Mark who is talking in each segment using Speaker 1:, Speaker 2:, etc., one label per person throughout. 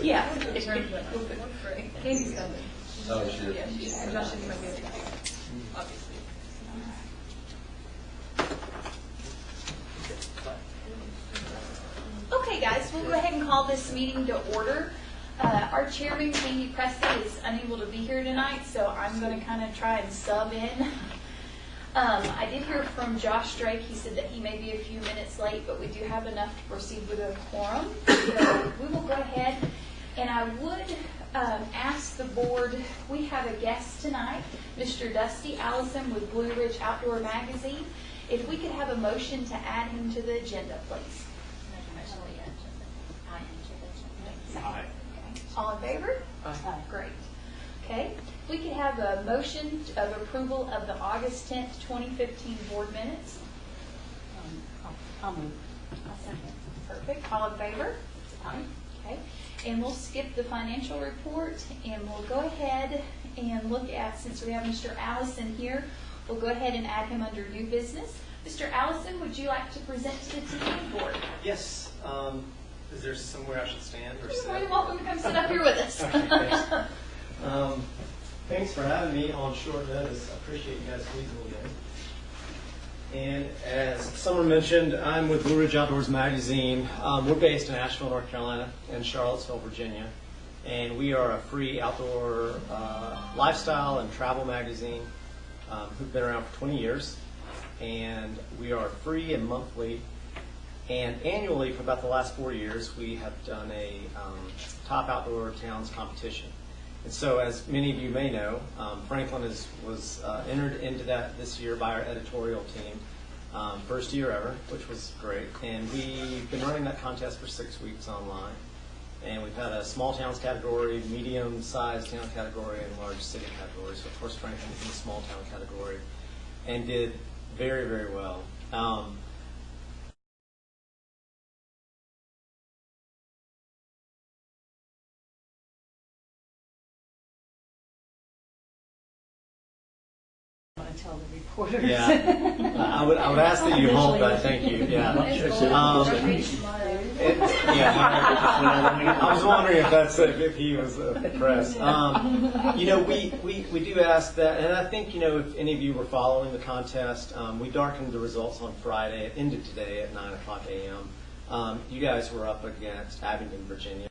Speaker 1: Yeah. Katie's coming.
Speaker 2: Oh, she is.
Speaker 1: Yeah, she is. And Josh might be able to come, obviously. Okay, guys, we'll go ahead and call this meeting to order. Our chairman, Candy Preston, is unable to be here tonight, so I'm going to kind of try and sub in. I did hear from Josh Drake. He said that he may be a few minutes late, but we do have enough to proceed with a quorum. So we will go ahead, and I would ask the board, we have a guest tonight, Mr. Dusty Allison with Blue Ridge Outdoor Magazine. If we could have a motion to add him to the agenda, please.
Speaker 2: Aye.
Speaker 1: Okay. All in favor?
Speaker 3: Aye.
Speaker 1: Great. Okay. We could have a motion of approval of the August 10th, 2015 board minutes.
Speaker 3: I'll move.
Speaker 1: I'll second. Perfect. All in favor?
Speaker 3: Aye.
Speaker 1: Okay. And we'll skip the financial report, and we'll go ahead and look at, since we have Mr. Allison here, we'll go ahead and add him under new business. Mr. Allison, would you like to present to the TDA board?
Speaker 4: Yes. Is there somewhere I should stand or
Speaker 1: You're
Speaker 4: sit?
Speaker 1: more than welcome to come sit up here with us.
Speaker 4: Okay, thanks. Thanks for having me on short notice. I appreciate you guys squeezing me in. And as Summer mentioned, I'm with Blue Ridge Outdoors Magazine. We're based in Asheville, North Carolina, and Charlottesville, Virginia. And we are a free outdoor lifestyle and travel magazine who've been around for 20 years. And we are free and monthly. And annually, for about the last 4 years, we have done a top outdoor towns competition. And so, as many of you may know, Franklin was entered into that this year by our editorial team. First year ever, which was great. And we've been running that contest for 6 weeks online. And we've had a small towns category, medium-sized town category, and large city category. So, of course, Franklin was in the small town category and did very, very well.
Speaker 3: Tell the reporters.
Speaker 4: Yeah, I would ask that you hold that. Thank you. Yeah. I was wondering if he was press. You know, we do ask that, and I think, you know, if any of you were following the contest, we darkened the results on Friday. It ended today at 9:00 a.m. You guys were up against Abingdon, Virginia.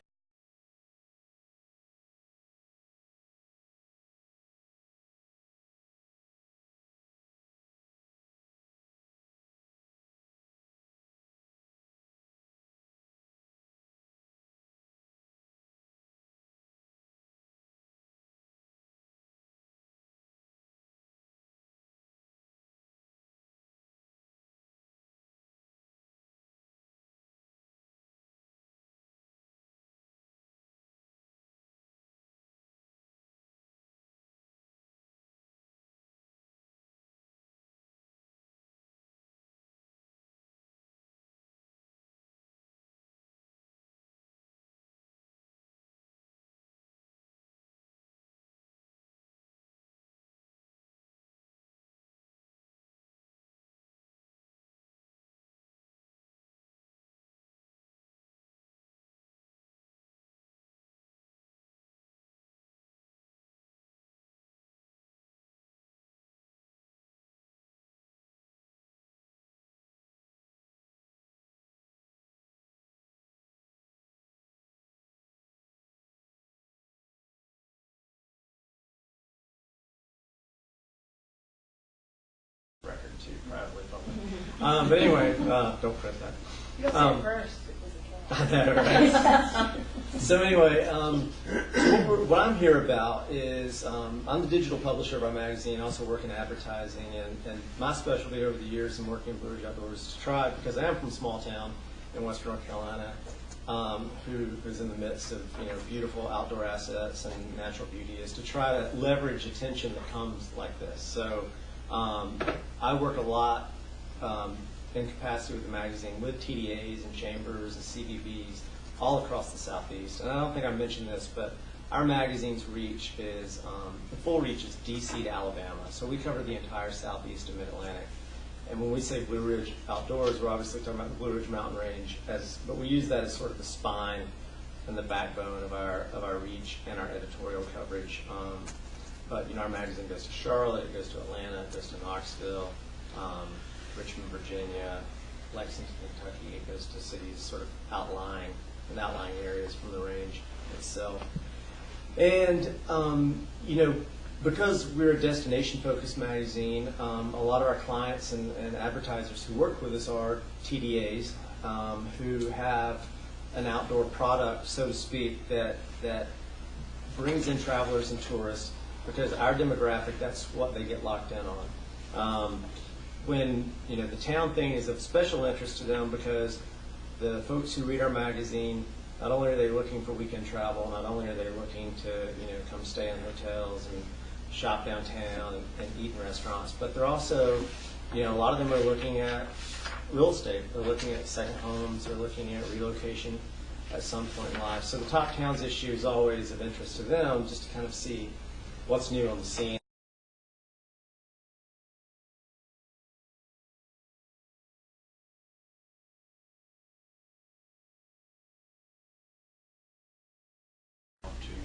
Speaker 4: Record too, privately public. But anyway, don't press that.
Speaker 1: You'll say first.
Speaker 4: I know, right? So anyway, what I'm here about is I'm the digital publisher of our magazine. I also work in advertising, and my specialty over the years in working in Blue Ridge Outdoors is to try, because I am from a small town in Western North Carolina, who's in the midst of beautiful outdoor assets and natural beauty, is to try to leverage attention that comes like this. So I work a lot in capacity with the magazine with TDAs and chambers and CBBs all across the Southeast. And I don't think I mentioned this, but our magazine's reach is, the full reach is DC to Alabama. So we cover the entire southeast and mid-Atlantic. And when we say Blue Ridge Outdoors, we're obviously talking about the Blue Ridge Mountain Range, but we use that as sort of the spine and the backbone of our reach and our editorial coverage. But our magazine goes to Charlotte, it goes to Atlanta, it goes to Knoxville, Richmond, Virginia, Lexington, Kentucky. It goes to cities sort of outlying areas from the range itself. And because we're a destination-focused magazine, a lot of our clients and advertisers who work with us are TDAs who have an outdoor product, so to speak, that brings in travelers and tourists, because our demographic, that's what they get locked in on. When the town thing is of special interest to them, because the folks who read our magazine, not only are they looking for weekend travel, not only are they looking to come stay in hotels and shop downtown and eat in restaurants, but they're also, a lot of them are looking at real estate. They're looking at second homes. They're looking at relocation at some point in life. So the top towns issue is always of interest to them, just to kind of see what's new on the scene.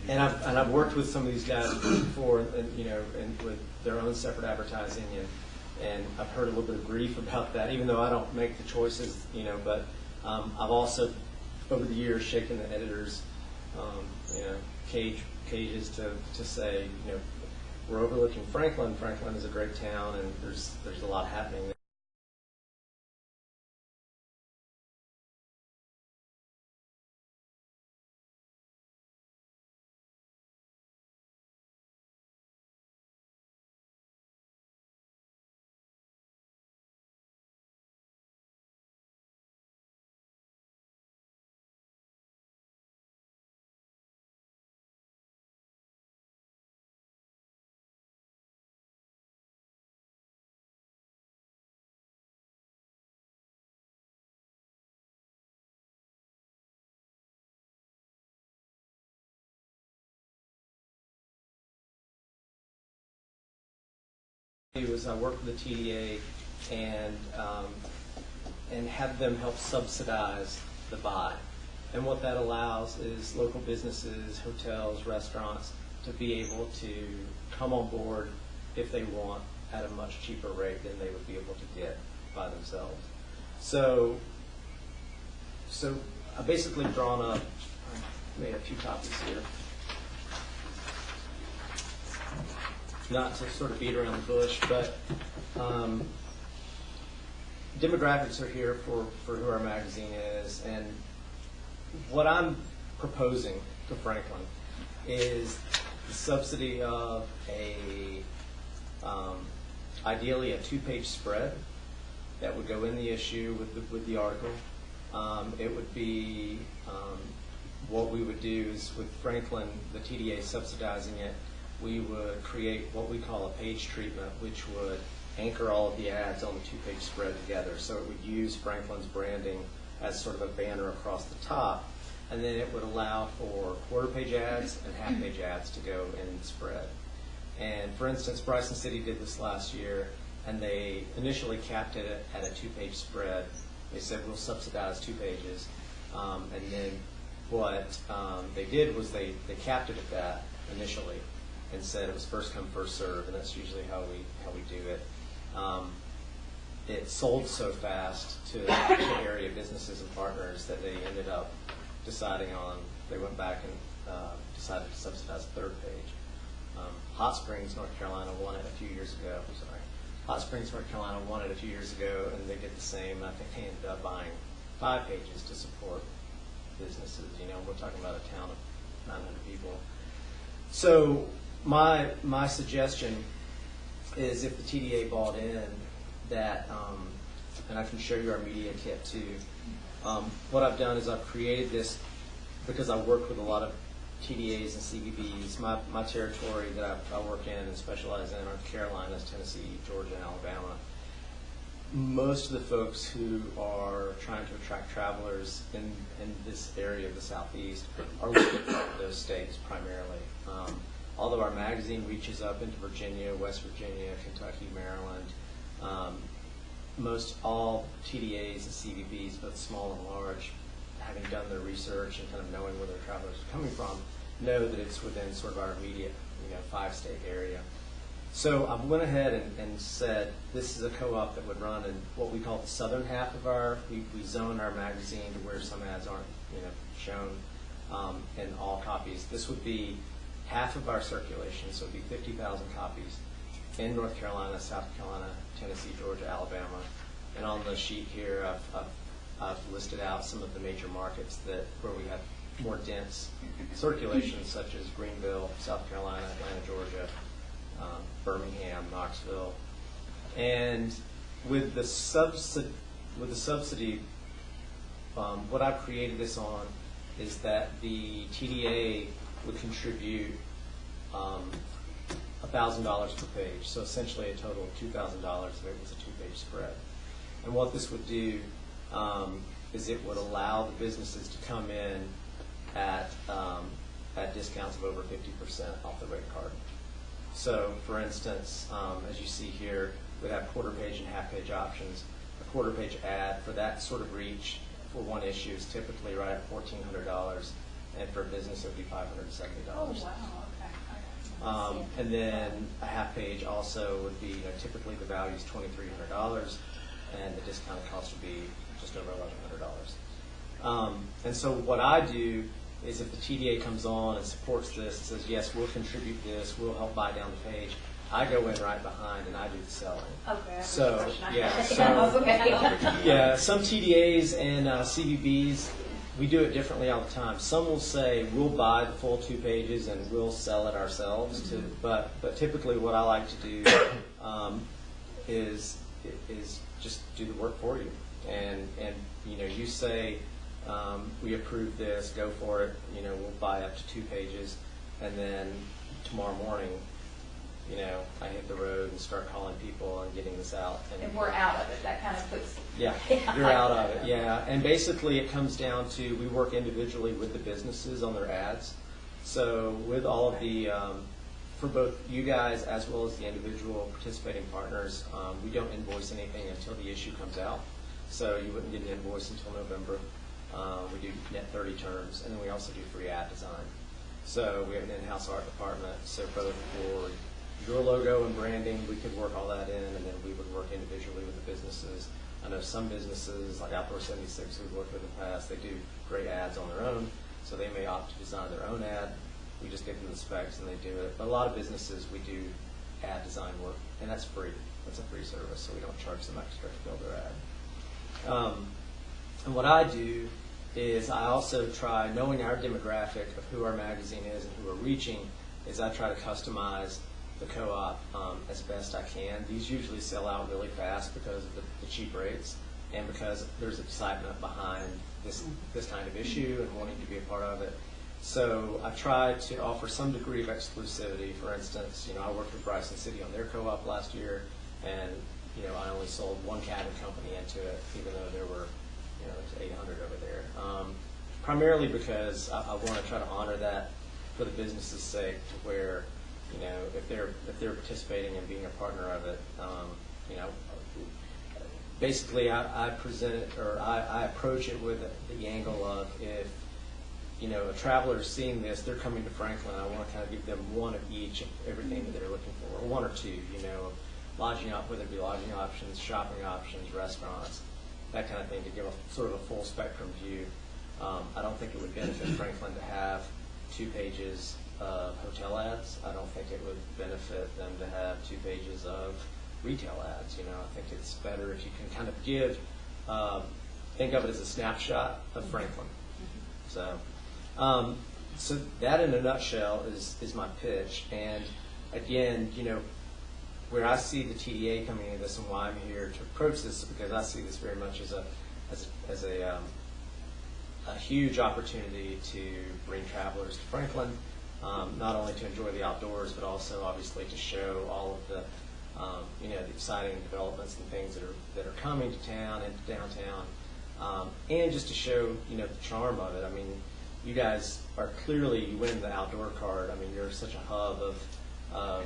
Speaker 4: And I've worked with some of these guys before, and with their own separate advertising, and I've heard a little bit of grief about that, even though I don't make the choices, But I've also, over the years, shaken the editors, cages to say, we're overlooking Franklin. Franklin is a great town, and there's a lot happening there. Was I worked with the TDA and have them help subsidize the buy. And what that allows is local businesses, hotels, restaurants to be able to come on board if they want at a much cheaper rate than they would be able to get by themselves. So I've basically drawn up, I made a few copies here. Not to sort of beat around the bush, but demographics are here for who our magazine is, and what I'm proposing to Franklin is the subsidy of ideally a 2-page spread that would go in the issue with the article. It would be what we would do is with Franklin, the TDA subsidizing it, we would create what we call a page treatment, which would anchor all of the ads on the 2-page spread together. So it would use Franklin's branding as sort of a banner across the top, and then it would allow for quarter-page ads and half-page ads to go in the spread. And for instance, Bryson City did this last year, and they initially capped it at a 2-page spread. They said, we'll subsidize 2 pages. And then what they did was they capped it at that initially, and said it was first come, first serve, and that's usually how we do it. It sold so fast to area businesses and partners that they ended up they went back and decided to subsidize the 3rd page. Hot Springs, North Carolina won it a few years ago. Hot Springs, North Carolina won it a few years ago, and they did the same. I think they ended up buying 5 pages to support businesses. We're talking about a town of 900 people. So my suggestion is if the TDA bought in that, and I can show you our media kit too. What I've done is I've created this because I work with a lot of TDAs and CBBs. My territory that I work in and specialize in are the Carolinas, Tennessee, Georgia, and Alabama. most of the folks who are trying to attract travelers in this area of the Southeast are looking from those states primarily. Although our magazine reaches up into Virginia, West Virginia, Kentucky, Maryland, most all TDAs and CVBs, both small and large, having done their research and kind of knowing where their travelers are coming from, know that it's within sort of our immediate, 5-state area. So I went ahead and said this is a co-op that would run in what we call the southern half of we zone our magazine to where some ads aren't, shown in all copies. This would be half of our circulation, so it would be 50,000 copies in North Carolina, South Carolina, Tennessee, Georgia, Alabama. And on the sheet here, I've listed out some of the major markets where we have more dense circulation, such as Greenville, South Carolina, Atlanta, Georgia, Birmingham, Knoxville. And with the subsidy, what I've created this on is that the TDA would contribute $1,000 per page, so essentially a total of $2,000 if it was a 2-page spread. And what this would do is it would allow the businesses to come in at discounts of over 50% off the rate card. So, for instance, as you see here, we'd have quarter-page and half-page options. A quarter-page ad for that sort of reach for one issue is typically right at $1,400, and for a business it would be $570.
Speaker 1: Oh, wow, okay.
Speaker 4: And then a half-page also would be, typically the value is $2,300, and the discounted cost would be just over $1,100. And so what I do is if the TDA comes on and supports this and says, yes, we'll contribute this, we'll help buy down the page, I go in right behind and I do the selling.
Speaker 1: Okay.
Speaker 4: So, yeah,
Speaker 1: Okay.
Speaker 4: some TDAs and CVBs, we do it differently all the time. Some will say, we'll buy the full 2 pages and we'll sell it ourselves. But typically what I like to do is just do the work for you. And you say, we approve this, go for it, we'll buy up to 2 pages, and then tomorrow morning, I hit the road and start calling people and getting this out.
Speaker 1: And we're out of it. That kind of puts...
Speaker 4: Yeah, you're out of it, yeah. And basically it comes down to, we work individually with the businesses on their ads. So with all of the, for both you guys as well as the individual participating partners, we don't invoice anything until the issue comes out. So you wouldn't get an invoice until November. We do net 30 terms, and then we also do free ad design. So we have an in-house art department, so both for your logo and branding, we could work all that in, and then we would work individually with the businesses. I know some businesses, like Outdoor 76, who we've worked with in the past, they do great ads on their own, so they may opt to design their own ad. We just give them the specs and they do it. But a lot of businesses, we do ad design work, and that's free. That's a free service, so we don't charge them extra to build their ad. And what I do is I also try, knowing our demographic of who our magazine is and who we're reaching, is I try to customize the co-op as best I can. These usually sell out really fast because of the cheap rates and because there's excitement behind this kind of issue and wanting to be a part of it. So I try to offer some degree of exclusivity. For instance, I worked with Bryson City on their co-op last year, and I only sold one cabin company into it, even though there were there's 800 over there. Primarily because I want to try to honor that for the business's sake, to where if they're participating and being a partner of it, basically I present it, or I approach it with the angle of, if a traveler is seeing this, they're coming to Franklin, I want to kind of give them one of each of everything that they're looking for, or one or two, lodging up, whether it be lodging options, shopping options, restaurants, that kind of thing, to give a sort of a full spectrum view. I don't think it would benefit Franklin to have 2 pages of hotel ads. I don't think it would benefit them to have 2 pages of retail ads. I think it's better if you can kind of give, think of it as a snapshot of Franklin. So that in a nutshell is my pitch. And again, where I see the TDA coming into this and why I'm here to approach this is because I see this very much as a huge opportunity to bring travelers to Franklin, not only to enjoy the outdoors, but also obviously to show all of you know, the exciting developments and things that are coming to town and to downtown, and just to show, you know, the charm of it. I mean, you guys are clearly, you win the outdoor card. I mean, you're such a hub of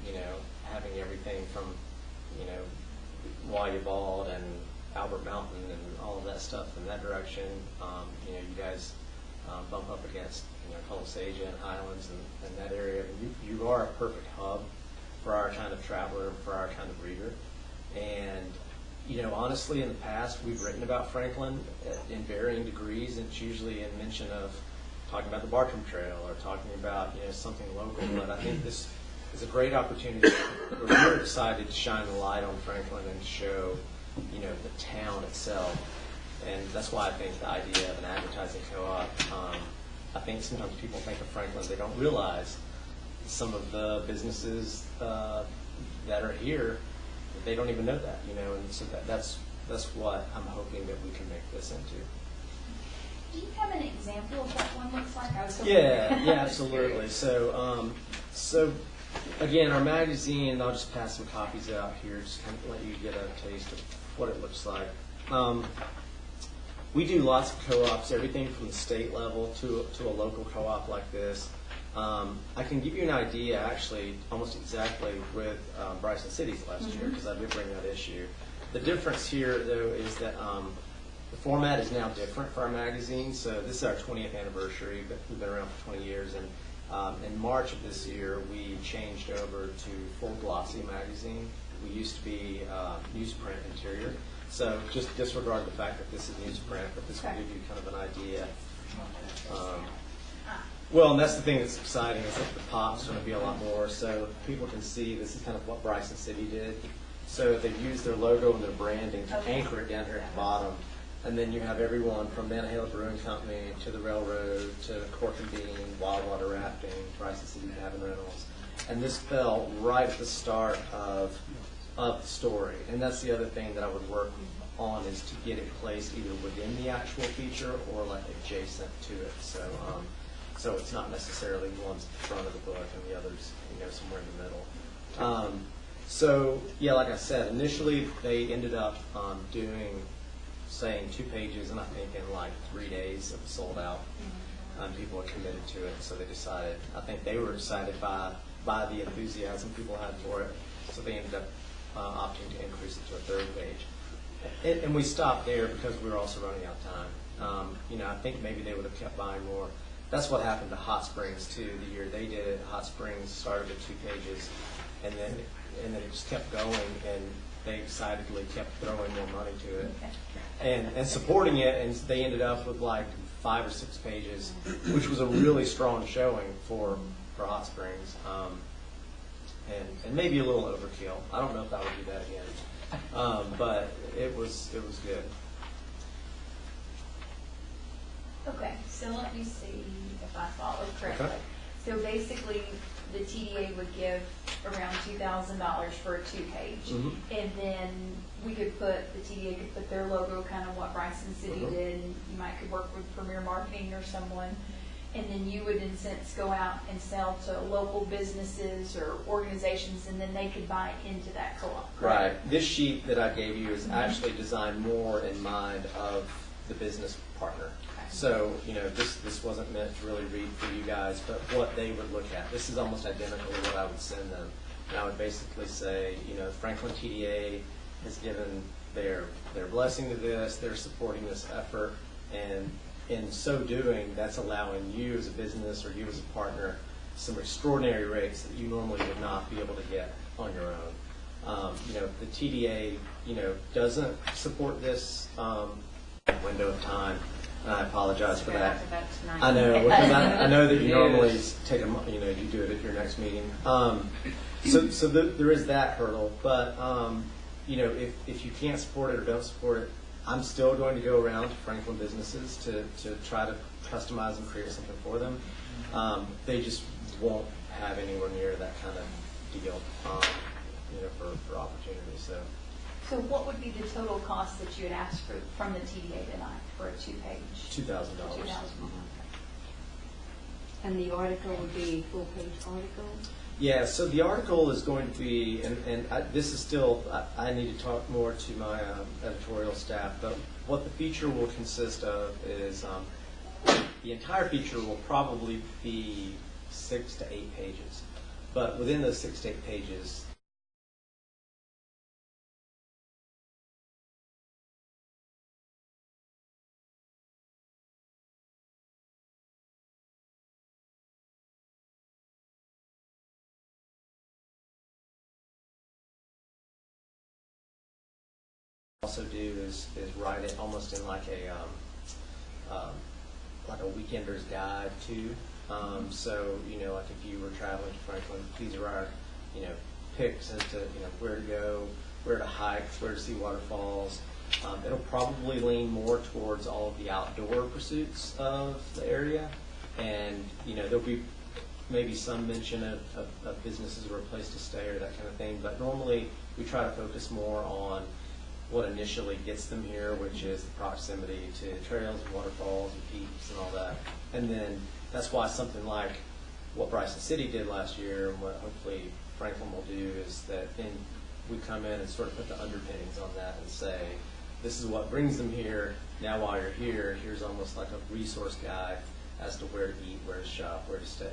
Speaker 4: you know, having everything from, you know, Wayabald and Albert Mountain and all of that stuff in that direction. You know, you guys bump up against, you know, Palisades and Highlands and that area. You are a perfect hub for our kind of traveler, for our kind of reader. And, you know, honestly, in the past, we've written about Franklin in varying degrees, and it's usually in mention of talking about the Bartram Trail or talking about, you know, something local. But I think this is a great opportunity. We're excited to shine the light on Franklin and show, you know, the town itself. And that's why I think the idea of an advertising co-op, I think sometimes people think of Franklin, they don't realize some of the businesses that are here, they don't even know that, you know, and so that's what I'm hoping that we can make this into.
Speaker 1: Do you have an example of what one looks like? I was hoping
Speaker 4: Yeah, absolutely. So again, our magazine, I'll just pass some copies out here, just kind of let you get a taste of what it looks like. We do lots of co-ops, everything from the state level to a local co-op like this. I can give you an idea, actually, almost exactly with Bryson Cities last year, because I did bring that issue. The difference here, though, is that the format is now different for our magazine. So this is our 20th anniversary, but we've been around for 20 years. And in March of this year, we changed over to full glossy magazine. We used to be newsprint interior. So just disregard the fact that this is newsprint, but this will give you kind of an idea. Well, and that's the thing that's exciting, is that the pop's going to be a lot more, so people can see this is kind of what Bryson City did. So they've used their logo and their branding to anchor it down here at the bottom. And then you have everyone from Manahela Brewing Company to the railroad to Cork and Bean, Wild Water Rafting, Bryson City Cabin Rentals. And this fell right at the start of the story. And that's the other thing that I would work on, is to get it placed either within the actual feature or like adjacent to it. So it's not necessarily one's at the front of the book and the others, you know, somewhere in the middle. So yeah, like I said, initially they ended up saying 2 pages, and I think in like 3 days it was sold out. People were committed to it, so they decided. I think they were excited by the enthusiasm people had for it, so they ended up opting to increase it to a 3rd page. And we stopped there because we were also running out of time. You know, I think maybe they would have kept buying more. That's what happened to Hot Springs too. The year they did it, Hot Springs started at 2 pages, and then it just kept going, and they excitedly kept throwing more money to it and supporting it, and they ended up with like 5 or 6 pages, which was a really strong showing for Hot Springs, and maybe a little overkill. I don't know if I would do that again, but it was good.
Speaker 1: Okay, so let me see if I follow correctly.
Speaker 4: Okay.
Speaker 1: So basically, the TDA would give around $2,000 for a 2-page, and then the TDA could put their logo, kind of what Bryson City did, and you might could work with Premier Marketing or someone, and then you would in a sense go out and sell to local businesses or organizations, and then they could buy into that co-op.
Speaker 4: Right. This sheet that I gave you is actually designed more in mind of the business partner. So, you know, this wasn't meant to really read for you guys, but what they would look at. This is almost identical to what I would send them. And I would basically say, you know, Franklin TDA has given their blessing to this, they're supporting this effort, and in so doing, that's allowing you as a business or you as a partner some extraordinary rates that you normally would not be able to get on your own. You know, the TDA, you know, doesn't support this window of time. I apologize for that. I know, because I know that you normally take you do it at your next meeting. So there is that hurdle, but you know, if you can't support it or don't support it, I'm still going to go around to Franklin businesses to try to customize and create something for them. They just won't have anywhere near that kind of deal, you know, for opportunity.
Speaker 1: So what would be the total cost that you would ask from the TDA tonight for a 2-page?
Speaker 4: $2,000.
Speaker 3: And the article would be a full-page article?
Speaker 4: Yeah, so the article is going to be, and this is still, I need to talk more to my editorial staff, but what the feature will consist of is the entire feature will probably be 6 to 8 pages. But within those 6 to 8 pages, also do is write it almost in like a weekender's guide too. So like if you were traveling to Franklin, these are our picks as to where to go, where to hike, where to see waterfalls. It'll probably lean more towards all of the outdoor pursuits of the area, and there'll be maybe some mention of businesses or a place to stay or that kind of thing. But normally we try to focus more on what initially gets them here, which is the proximity to trails and waterfalls and peaks and all that. And then that's why something like what Bryson City did last year and what hopefully Franklin will do is that then we come in and sort of put the underpinnings on that and say, this is what brings them here. Now while you're here, here's almost like a resource guide as to where to eat, where to shop, where to stay.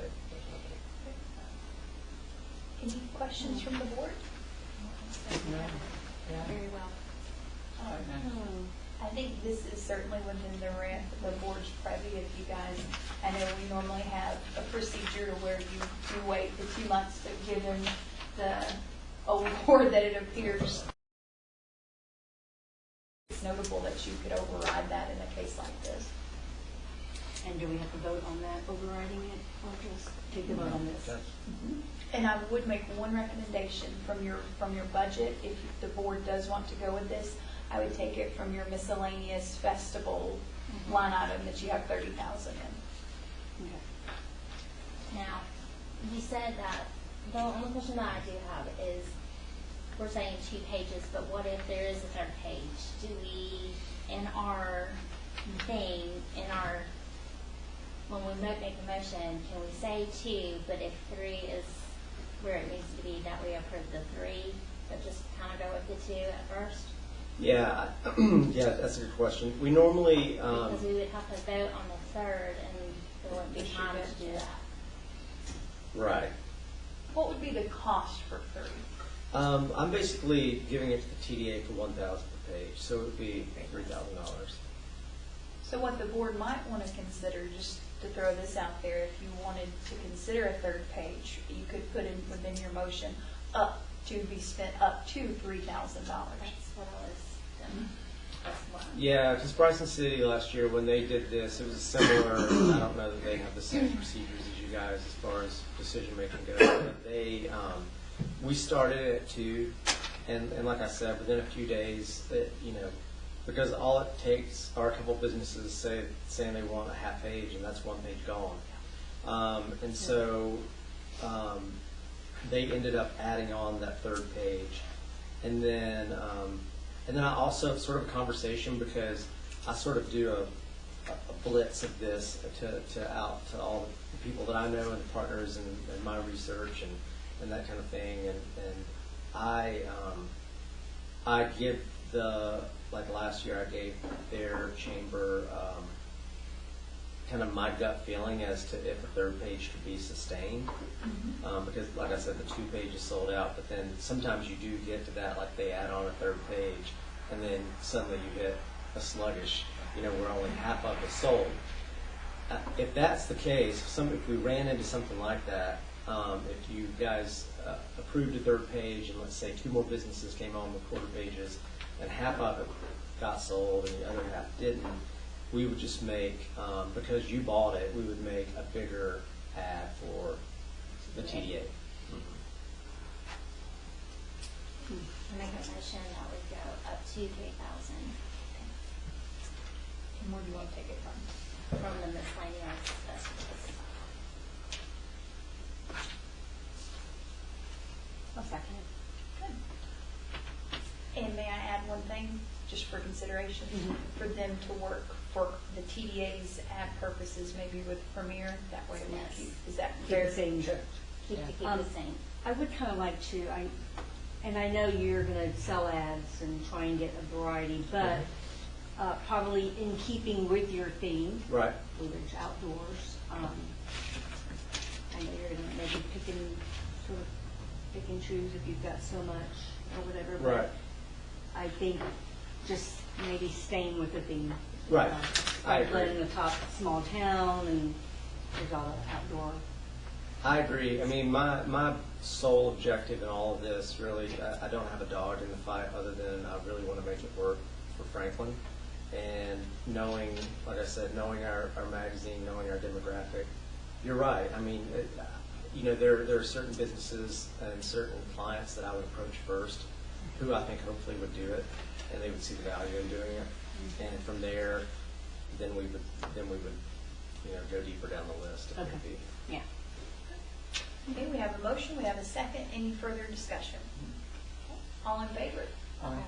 Speaker 1: Any questions from the board?
Speaker 3: Very well.
Speaker 1: I think this is certainly within the board's privy if you guys, I know we normally have a procedure to where you wait the 2 months to give them the award that it appears. It's notable that you could override that in a case like this.
Speaker 3: And do we have to vote on that, overriding it, or just take a vote on this?
Speaker 1: And I would make one recommendation from your budget. If the board does want to go with this, I would take it from your miscellaneous festival line item that you have 30,000 in.
Speaker 3: Okay.
Speaker 5: Now, you said that the only question that I do have is, we're saying 2 pages, but what if there is a third page? Do we, in our thing, when we make a motion, can we say 2, but if 3 is where it needs to be, that we approve the 3, but just kind of go with the 2 at first?
Speaker 4: Yeah, yeah, that's a good question. We normally
Speaker 5: Because we would have to vote on the 3rd, and there wouldn't be time to do that.
Speaker 4: right.
Speaker 1: What would be the cost for 30?
Speaker 4: I'm basically giving it to the TDA for $1,000 per page, so it would be $3,000.
Speaker 1: So what the board might want to consider, just to throw this out there, if you wanted to consider a third page, you could put in within your motion be spent up to $3,000.
Speaker 5: That's what I was, that's one.
Speaker 4: Yeah, because Bryson City last year, when they did this, it was similar. I don't know that they have the same procedures as you guys as far as decision making goes, but they, we started at 2, and like I said, within a few days, because all it takes are a couple businesses saying they want a half page, and that's 1 page gone. And so they ended up adding on that 3rd page, and then I also sort of a conversation, because I sort of do a blitz of this to all the people that I know and the partners and my research and that kind of thing, and I give like last year I gave their chamber kind of my gut feeling as to if a 3rd page could be sustained, because like I said, the 2 pages sold out, but then sometimes you do get to that, like they add on a 3rd page, and then suddenly you hit a sluggish, where only half of it sold. If that's the case, if we ran into something like that, if you guys approved a 3rd page, and let's say 2 more businesses came on with quarter pages, and half of it got sold and the other half didn't, we would just make, because you bought it, we would make a bigger ad for the TDA.
Speaker 5: I make a motion that we go up to 3,000
Speaker 1: And where do you want to take it from?
Speaker 5: from the miscellaneous festivals.
Speaker 3: I'll second it.
Speaker 1: Good. And may I add one thing, just for consideration, for them to work for the TDA's ad purposes, maybe with Premier, that way we
Speaker 5: Yes.
Speaker 1: keep, is that
Speaker 3: Keep
Speaker 1: fair?
Speaker 3: the same,
Speaker 5: keep the same.
Speaker 3: I would kind of like to, and I know you're going to sell ads and try and get a variety, but probably in keeping with your theme,
Speaker 4: Right.
Speaker 3: Blue Ridge Outdoors. I know you're going to maybe pick and choose if you've got so much or whatever. But
Speaker 4: Right.
Speaker 3: I think just maybe staying with the theme.
Speaker 4: Right. I
Speaker 3: Like
Speaker 4: agree.
Speaker 3: letting the top small town and there's all the outdoor.
Speaker 4: I agree. I mean, my sole objective in all of this, really, I don't have a dog in the fight other than I really want to make it work for Franklin. And knowing, like I said, knowing our magazine, knowing our demographic, you're right. I mean, there are certain businesses and certain clients that I would approach first who I think hopefully would do it, and they would see the value in doing it. And from there, then we would go deeper down the list if need be.
Speaker 3: Yeah.
Speaker 1: Okay, we have a motion, we have a second. Any further discussion? All in favor?
Speaker 3: Aye.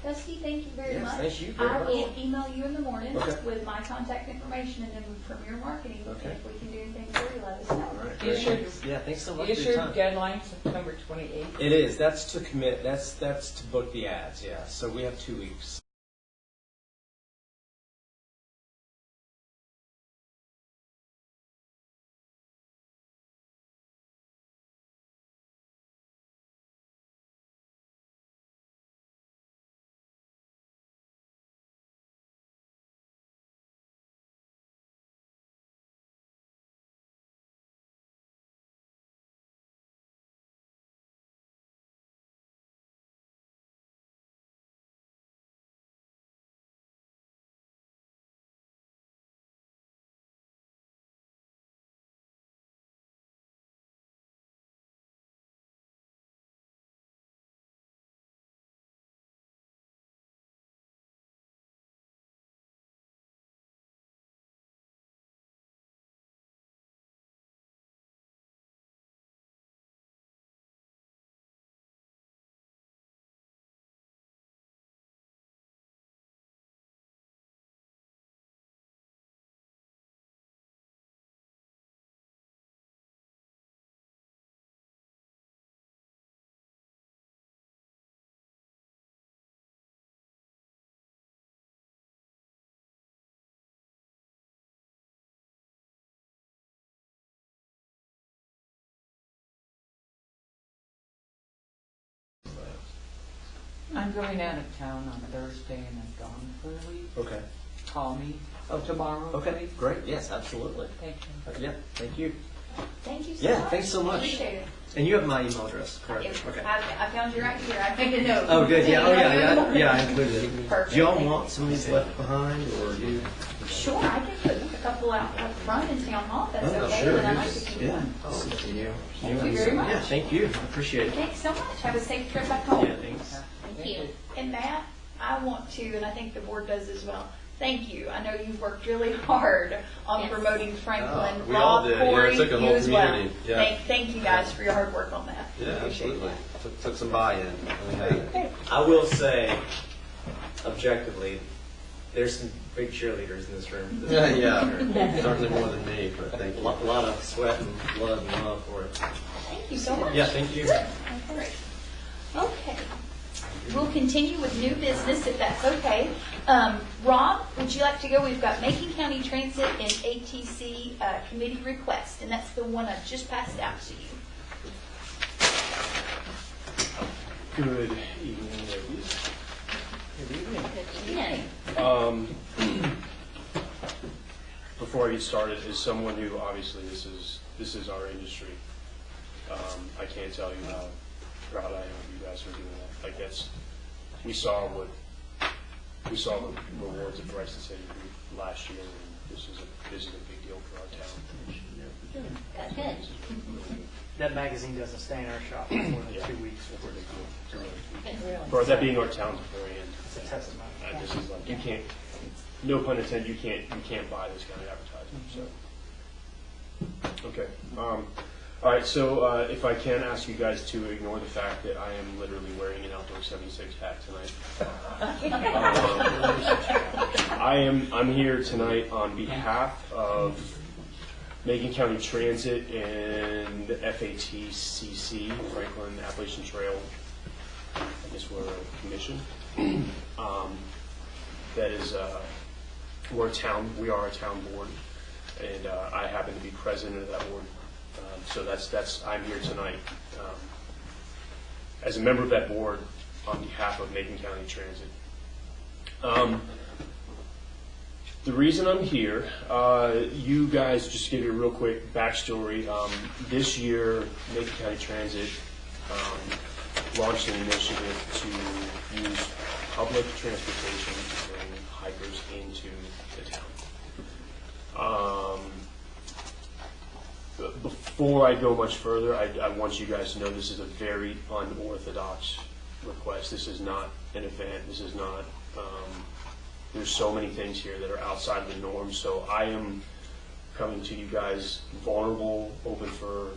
Speaker 1: Dusty, thank you very
Speaker 4: Yes,
Speaker 1: much.
Speaker 4: thank you very
Speaker 1: I
Speaker 4: much.
Speaker 1: will email you in the morning
Speaker 4: Okay.
Speaker 1: with my contact information and then from your marketing.
Speaker 4: Okay.
Speaker 1: If we can do anything for you, let us know.
Speaker 4: All right,
Speaker 2: Is
Speaker 4: great.
Speaker 2: your-
Speaker 4: Yeah, thanks so much
Speaker 2: Is
Speaker 4: for your
Speaker 2: your
Speaker 4: time.
Speaker 2: deadline September 28th?
Speaker 4: It is. That's to commit. That's to book the ads. Yeah. So we have 2 weeks.
Speaker 2: I'm going out of town on Thursday and I'm gone for a week.
Speaker 4: Okay.
Speaker 2: Call me tomorrow.
Speaker 4: Okay.
Speaker 2: please.
Speaker 4: Great. Yes, absolutely.
Speaker 2: Thank you.
Speaker 4: Yeah. Thank you.
Speaker 1: Thank you so
Speaker 4: Yeah.
Speaker 1: much.
Speaker 4: Thanks so much.
Speaker 1: Appreciate it.
Speaker 4: And you have my email address, correct?
Speaker 1: Yes,
Speaker 4: Okay.
Speaker 1: I found you right here. I made a note.
Speaker 4: Oh, good. Yeah. Oh,
Speaker 1: Email you in the
Speaker 4: yeah.
Speaker 1: morning.
Speaker 4: Yeah. I included it.
Speaker 1: Perfect.
Speaker 4: Do y'all want some of these left behind, or do you?
Speaker 1: Sure, I can put a couple out front in town hall, if that's
Speaker 4: Oh,
Speaker 1: okay.
Speaker 4: sure.
Speaker 1: And I'd like to keep
Speaker 4: Yeah.
Speaker 1: one.
Speaker 4: Thank you.
Speaker 1: Thank you very much.
Speaker 4: Yeah. Thank you. I appreciate it.
Speaker 1: Thanks so much. Have a safe trip back home.
Speaker 4: Yeah. Thanks.
Speaker 5: Thank you.
Speaker 1: And Matt, I want to, and I think the board does as well, thank you. I know you've worked really hard on
Speaker 5: Yes.
Speaker 1: promoting Franklin.
Speaker 6: We all
Speaker 1: Rob,
Speaker 6: did. Yeah,
Speaker 1: Corey,
Speaker 6: it took a
Speaker 1: you
Speaker 6: whole
Speaker 1: as well.
Speaker 6: community. Yeah.
Speaker 1: Thank you guys for your hard work on that.
Speaker 6: Yeah,
Speaker 1: Appreciate
Speaker 6: absolutely.
Speaker 1: that.
Speaker 6: Took some buy-in. We had it.
Speaker 1: Okay.
Speaker 4: I will say, objectively, there's some big cheerleaders in this room.
Speaker 6: Yeah, certainly more than me, but thank
Speaker 4: A
Speaker 6: you.
Speaker 4: lot of sweat and blood and love for it.
Speaker 1: Thank you so much.
Speaker 4: Yeah, thank you.
Speaker 1: Great. Okay. We'll continue with new business if that's okay. Rob, would you like to go? We've got Macon County Transit and ATC committee request, and that's the one I just passed out to you.
Speaker 7: Good evening, ladies.
Speaker 4: Good evening.
Speaker 5: Yeah.
Speaker 7: Before I get started, as someone who obviously this is our industry, I can't tell you how proud I am of you guys for doing that. Like we saw the rewards of Bryson City Group last year, and this is a big deal for our town.
Speaker 5: That's good.
Speaker 4: That magazine doesn't stay in our shop for more than 2 weeks.
Speaker 7: For that being our town's brand,
Speaker 4: It's a testimony.
Speaker 7: this is like you can't, no pun intended, you can't buy this kind of advertisement. So, okay. All right. So if I can ask you guys to ignore the fact that I am literally wearing an Outdoor 76 hat tonight. I'm here tonight on behalf of Macon County Transit and the FATCC, Franklin Appalachian Trail, I guess we're a commission. That is, we are a town board, and I happen to be president of that board. So I'm here tonight as a member of that board on behalf of Macon County Transit. The reason I'm here, you guys, just to give you a real quick backstory. This year, Macon County Transit launched an initiative to use public transportation to bring hikers into the town. Before I go much further, I want you guys to know this is a very unorthodox request. This is not an event. This is not, there's so many things here that are outside of the norm. So I am coming to you guys vulnerable, open for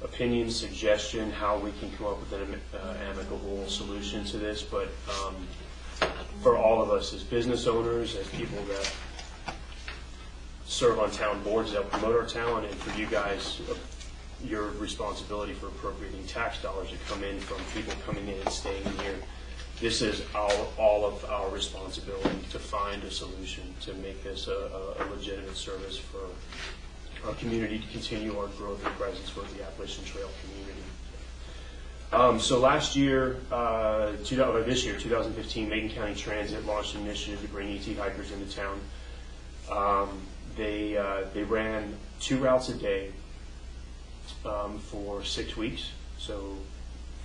Speaker 7: opinion, suggestion, how we can come up with an amicable solution to this. But for all of us as business owners, as people that serve on town boards that promote our town, and for you guys, your responsibility for appropriating tax dollars that come in from people coming in and staying here. This is all of our responsibility to find a solution to make this a legitimate service for our community, to continue our growth and presence with the Appalachian Trail community. So last year, this year, 2015, Macon County Transit launched an initiative to bring ET hikers into town. They ran 2 routes a day for 6 weeks, so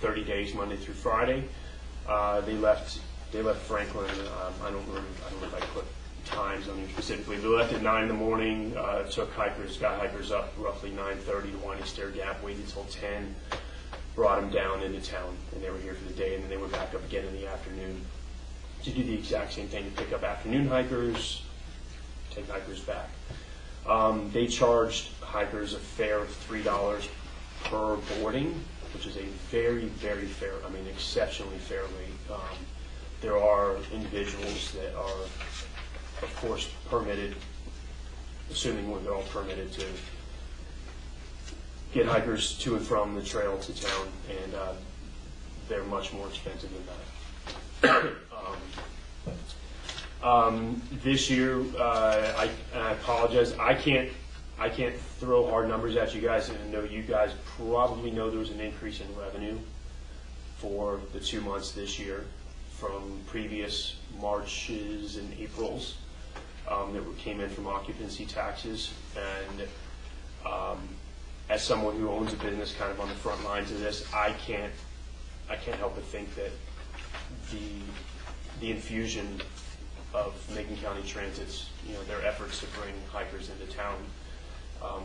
Speaker 7: 30 days, Monday through Friday. They left Franklin. I don't know if I put times on here specifically. They left at 9 in the morning. Got hikers up roughly 9:30 to Winding Stair Gap. Waited till 10. Brought them down into town, and they were here for the day. And then they went back up again in the afternoon to do the exact same thing, to pick up afternoon hikers, take hikers back. They charged hikers a fare of $3 per boarding, which is a very, very fair, exceptionally fair rate. There are individuals that are, of course, permitted, assuming they're all permitted, to get hikers to and from the trail to town, and they're much more expensive than that. This year, I apologize, I can't throw hard numbers at you guys, and I know you guys probably know there was an increase in revenue for the 2 months this year from previous Marches and Aprils that came in from occupancy taxes. And as someone who owns a business kind of on the front lines of this, I can't help but think that the infusion of Macon County Transit's, their efforts to bring hikers into town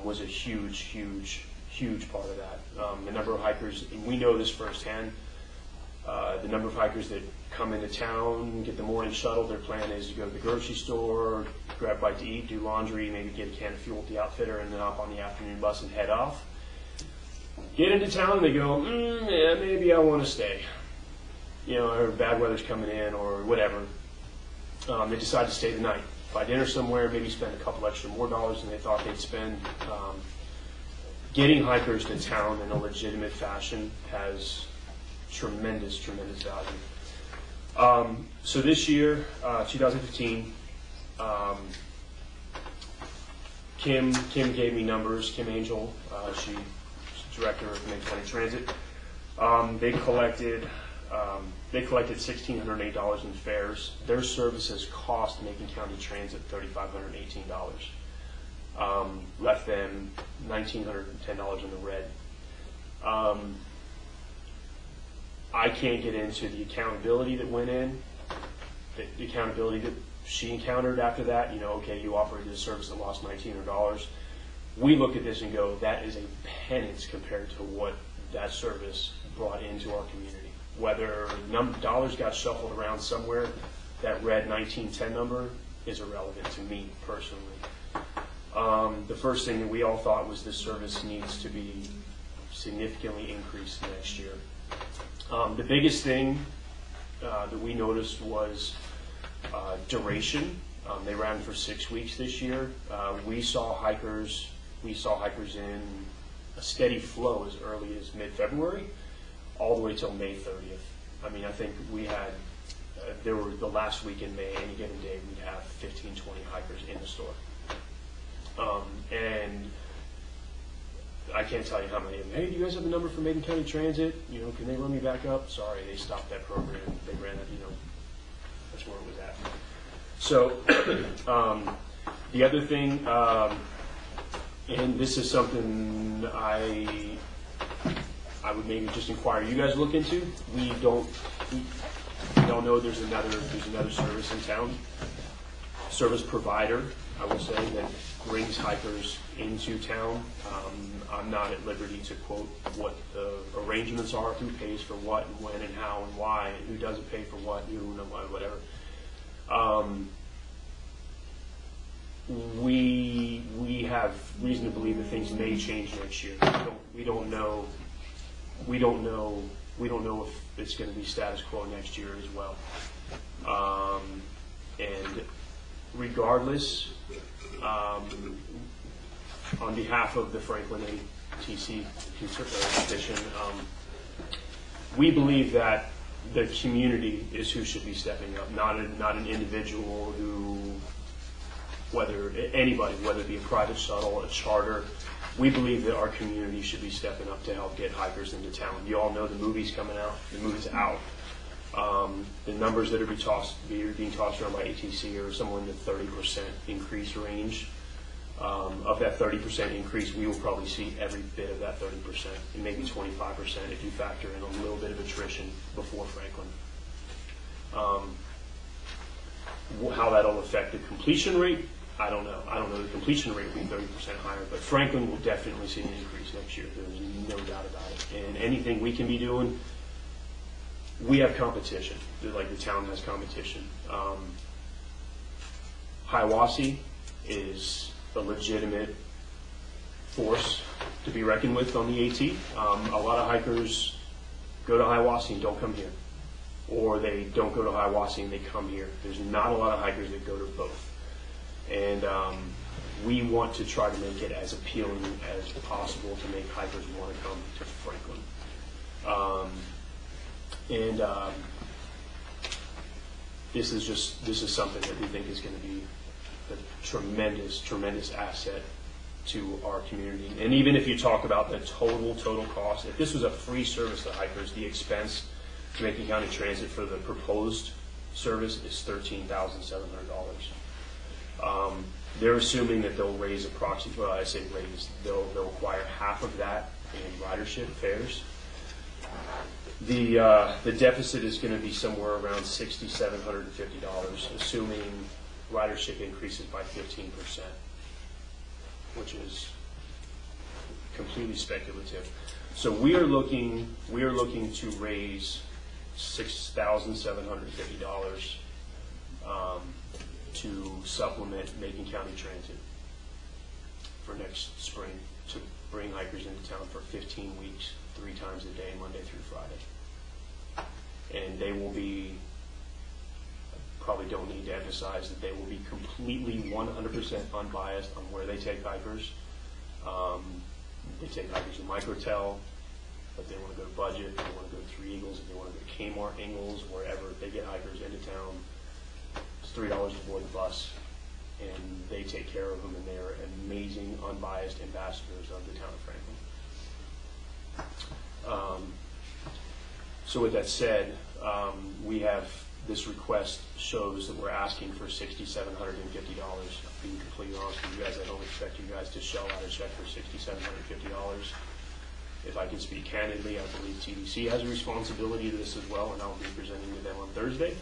Speaker 7: was a huge part of that. The number of hikers, and we know this firsthand, the number of hikers that come into town, get the morning shuttle, their plan is to go to the grocery store, grab a bite to eat, do laundry, maybe get a can of fuel at the outfitter, and then hop on the afternoon bus and head off. Get into town and they go, yeah, maybe I want to stay. Or bad weather's coming in or whatever. They decide to stay the night. Buy dinner somewhere, maybe spend a couple extra more dollars than they thought they'd spend. Getting hikers to town in a legitimate fashion has tremendous value. So this year, 2015, Kim gave me numbers. Kim Angel, she's director of Macon County Transit. They collected $1,608 in fares. Their services cost Macon County Transit $3,518. Left them $1,910 in the red. I can't get into the accountability that went in, the accountability that she encountered after that. Okay, you operated a service that lost $1,900. We look at this and go, that is a penance compared to what that service brought into our community. Whether dollars got shuffled around somewhere, that red 1910 number is irrelevant to me personally. The first thing that we all thought was this service needs to be significantly increased next year. The biggest thing that we noticed was duration. They ran for 6 weeks this year. We saw hikers we saw hikers in a steady flow as early as mid-February, all the way till May 30th. I mean, I think we had, there were the last week in May, any given day, we'd have 15, 20 hikers in the store. And I can't tell you how many of them, hey, do you guys have the number for Macon County Transit? You know, can they run me back up? Sorry, they stopped that program. They ran it, you know, that's where it was at. So, the other thing, and this is something I would maybe just inquire you guys look into. We don't know there's another service in town, service provider, I would say, that brings hikers into town. I'm not at liberty to quote what the arrangements are, who pays for what and when and how and why, and who doesn't pay for what, who, whatever. We have reason to believe that things may change next year. We don't know if it's going to be status quo next year as well. And regardless, on behalf of the Franklin ATC petition, we believe that the community is who should be stepping up, not an individual who, whether it be a private shuttle, a charter. We believe that our community should be stepping up to help get hikers into town. You all know the movie's coming out. The movie's out. The numbers that are being tossed around by ATC are somewhere in the 30% increase range. Of that 30% increase, we will probably see every bit of that 30%, and maybe 25% if you factor in a little bit of attrition before Franklin. How that'll affect the completion rate, I don't know. I don't know the completion rate will be 30% higher, but Franklin will definitely see an increase next year. There's no doubt about it. And anything we can be doing, we have competition. Like the town has competition. Hiawassee is a legitimate force to be reckoned with on the AT. A lot of hikers go to Hiawassee and don't come here. Or they don't go to Hiawassee and they come here. There's not a lot of hikers that go to both. And we want to try to make it as appealing as possible to make hikers want to come to Franklin. This is something that we think is going to be a tremendous asset to our community. And even if you talk about the total cost, if this was a free service to hikers, the expense to Macon County Transit for the proposed service is $13,700. They're assuming that they'll raise approximately, well, I say raise, they'll acquire half of that in ridership fares. The deficit is going to be somewhere around $6,750, assuming ridership increases by 15%, which is completely speculative. So we are looking to raise $6,750 to supplement Macon County Transit for next spring, to bring hikers into town for 15 weeks, 3 times a day, Monday through Friday. And they will be, probably don't need to emphasize that they will be completely 100% unbiased on where they take hikers. They take hikers in Microtel, but they want to go to Budget, they want to go to Three Eagles, if they want to go to Kmart, Ingalls, wherever they get hikers into town. It's $3 to board the bus, and they take care of them, and they are amazing, unbiased ambassadors of the town of Franklin. So with that said, we have this request shows that we're asking for $6,750. Being completely honest with you guys, I don't expect you guys to shell out a check for $6,750. If I can speak candidly, I believe TDC has a responsibility to this as well, and I'll be presenting to them on Thursday.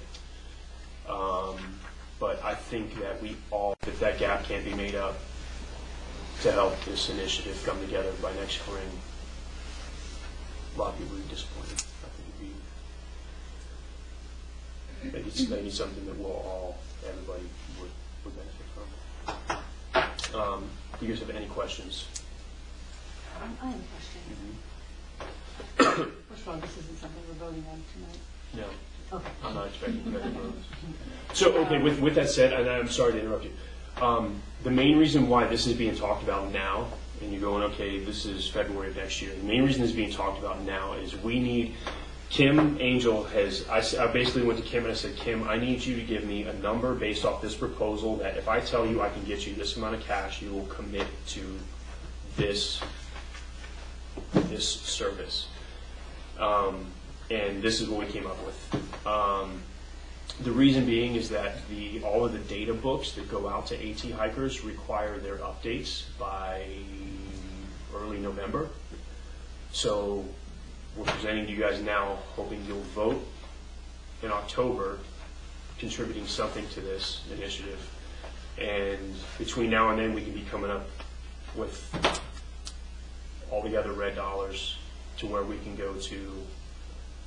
Speaker 7: But I think that if that gap can't be made up to help this initiative come together by next spring, a lot of people would be disappointed. I think it'd be maybe something that everybody would benefit from. Do you guys have any questions?
Speaker 3: I have a question. First of all, this isn't something we're voting on tonight.
Speaker 7: No.
Speaker 3: Okay.
Speaker 7: I'm not expecting you guys to vote. So, okay, with that said, and I'm sorry to interrupt you. The main reason why this is being talked about now and you're going, okay, this is February of next year. The main reason this is being talked about now is we need, Kim Angel has, I basically went to Kim and I said, Kim, I need you to give me a number based off this proposal that if I tell you I can get you this amount of cash, you will commit to this service. And this is what we came up with. The reason being is that all of the data books that go out to AT hikers require their updates by early November. So we're presenting to you guys now, hoping you'll vote in October, contributing something to this initiative. And between now and then, we can be coming up with all the other red dollars to where we can go to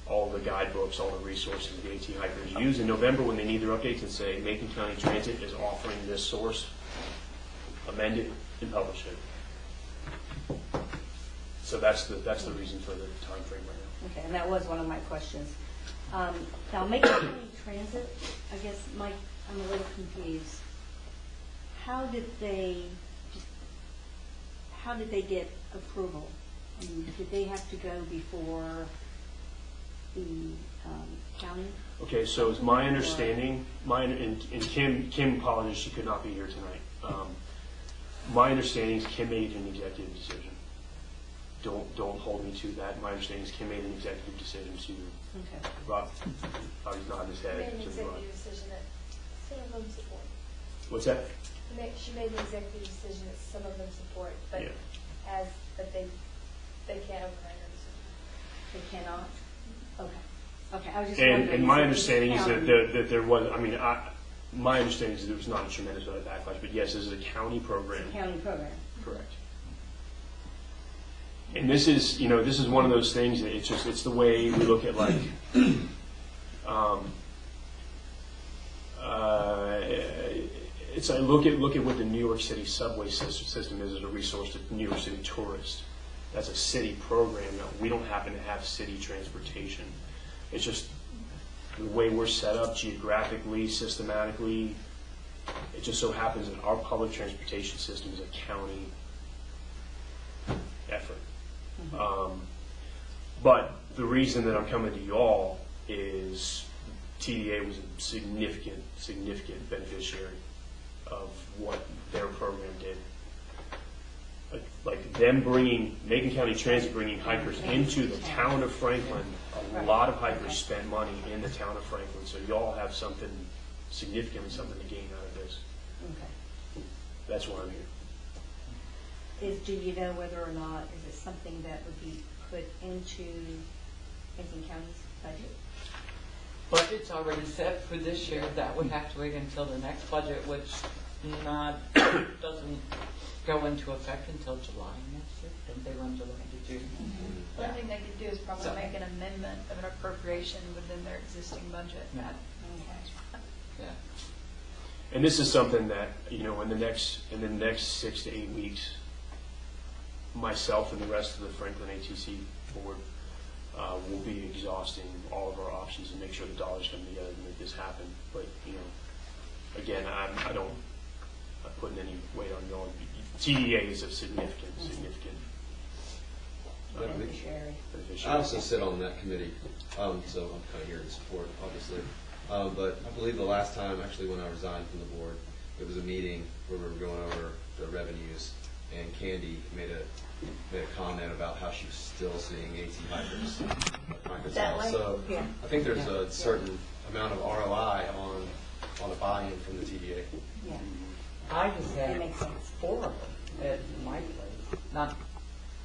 Speaker 7: all the guidebooks, all the resources the AT hikers use in November when they need their updates and say, Macon County Transit is offering this source, amend it and publish it. So that's the reason for the time frame right now.
Speaker 3: Okay, and that was one of my questions. Now, Macon County Transit, I guess, Mike, I'm a little confused. How did they get approval? I mean, did they have to go before the county?
Speaker 7: Okay, so it's my understanding, and Kim apologizes, she could not be here tonight. My understanding is Kim made an executive decision. Don't hold me to that. My understanding is Kim made an executive decision to Rob. He's nodding his head.
Speaker 8: Made an executive decision that some of them support.
Speaker 7: What's that?
Speaker 8: She made an executive decision that some of them support, but
Speaker 7: Yeah.
Speaker 8: but they can't override her decision.
Speaker 3: They cannot? Okay, I was just wondering.
Speaker 7: And my understanding is that there was, my understanding is that there was not a tremendous amount of backlash, but yes, this is a county program.
Speaker 3: It's a county program.
Speaker 7: Correct. And this is one of those things that it's the way we look at look at what the New York City subway system is as a resource to New York City tourists. That's a city program. Now, we don't happen to have city transportation. It's just the way we're set up geographically, systematically. It just so happens that our public transportation system is a county effort. Mm-hmm. But the reason that I'm coming to you all is TDA was a significant beneficiary of what their program did. Like them Macon County Transit bringing hikers into the town of Franklin. A lot of hikers spend money in the town of Franklin, so you all have something to gain out of this.
Speaker 3: Okay.
Speaker 7: That's why I'm here.
Speaker 3: Do you know whether or not, is it something that would be put into Macon County's budget?
Speaker 2: Budget's already set for this year. That would have to wait until the next budget, which doesn't go into effect until July next year. Don't they run July to June?
Speaker 1: Mm-hmm. One thing they could do is probably make an amendment of an appropriation within their existing budget.
Speaker 2: Yeah. Yeah.
Speaker 7: And this is something that, in the next 6 to 8 weeks, myself and the rest of the Franklin ATC board will be exhausting all of our options and make sure the dollars come together to make this happen. But, again, I'm putting any weight on y'all. TDA is a significant
Speaker 3: Beneficiary.
Speaker 6: I also sit on that committee, so I'm kind of here to support, obviously. But I believe the last time, actually, when I resigned from the board, it was a meeting where we were going over the revenues, and Candy made a comment about how she was still seeing AT hikers at Microsoft. So I think there's a certain amount of ROI on a buy-in from the TDA.
Speaker 3: Yeah.
Speaker 2: I just had
Speaker 3: That makes sense.
Speaker 2: 4 of them at my place, not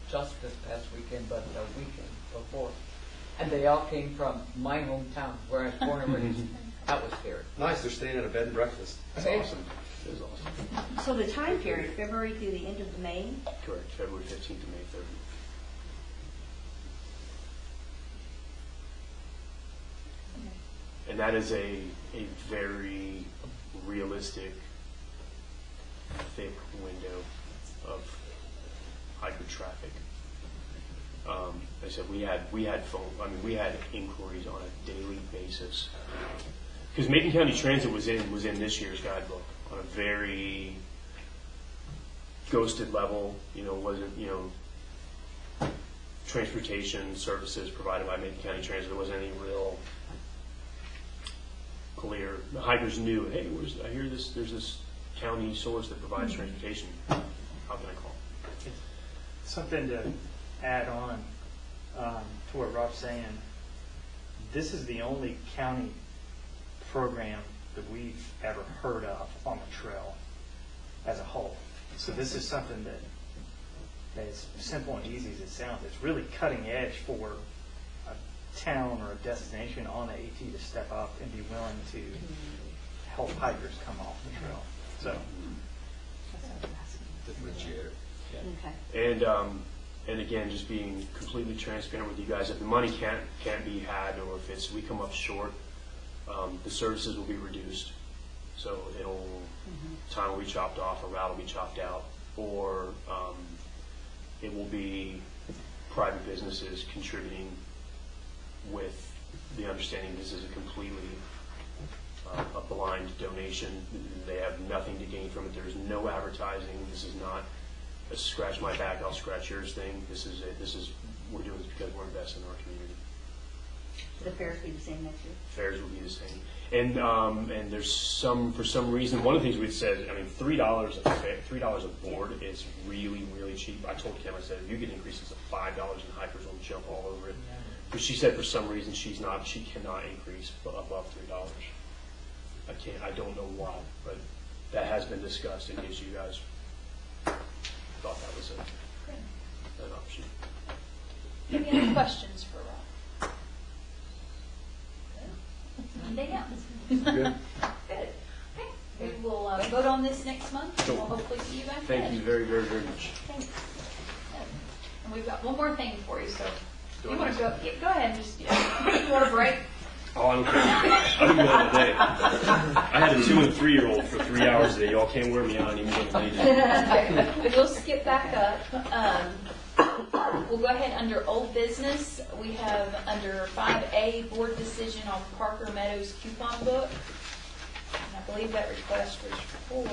Speaker 2: just this past weekend, but the weekend before. And they all came from my hometown, where I was born and raised. That was scary.
Speaker 6: Nice, they're staying at a bed and breakfast.
Speaker 7: That's awesome. It was awesome.
Speaker 3: So the time period, February through the end of May?
Speaker 7: Correct, February 15th to May 30th. And that is a very realistic, thick window of hiker traffic. Like I said, we had phone. We had inquiries on a daily basis because Macon County Transit was in this year's guidebook on a very ghosted level, wasn't, transportation services provided by Macon County Transit. There wasn't any real clear. The hikers knew, hey, I hear there's this county source that provides transportation. How can I call?
Speaker 9: Something to add on to what Rob's saying. This is the only county program that we've ever heard of on the trail as a whole. So this is something that is simple and easy as it sounds. It's really cutting edge for a town or a destination on the AT to step up and be willing to help hikers come off the trail. So,
Speaker 6: Differentiator.
Speaker 3: Okay.
Speaker 7: And again, just being completely transparent with you guys, if the money can't be had, or if we come up short, the services will be reduced. So time will be chopped off, a route will be chopped out, or it will be private businesses contributing with the understanding this is a completely a blind donation. They have nothing to gain from it. There's no advertising. This is not a scratch my back, I'll scratch yours thing. We're doing this because we're investing in our community.
Speaker 3: The fares be the same next year?
Speaker 7: Fares will be the same. And there's for some reason, one of the things we've said, I mean, $3 a board is really, really cheap. I told Kim, I said, if you get increases of $5 and hikers will jump all over it. But she said for some reason she cannot increase above $3. I don't know why, but that has been discussed in case you guys thought that was an option.
Speaker 1: Any other questions for Rob? Anything else?
Speaker 6: Good.
Speaker 1: Good. Okay. We will vote on this next month.
Speaker 7: Sure.
Speaker 1: We'll hopefully see you back
Speaker 7: Thank
Speaker 1: then.
Speaker 7: you very, very, very much.
Speaker 1: Thanks. And we've got one more thing for you, so you want to go ahead and just, you want a break?
Speaker 7: Oh, I don't care. I don't go all day. I had a 2 and 3-year-old for 3 hours a day. Y'all can't wear me out even when I need it.
Speaker 1: We'll skip back up. We'll go ahead under old business. We have under 5A, board decision on Parker Meadows coupon book. And I believe that request was for...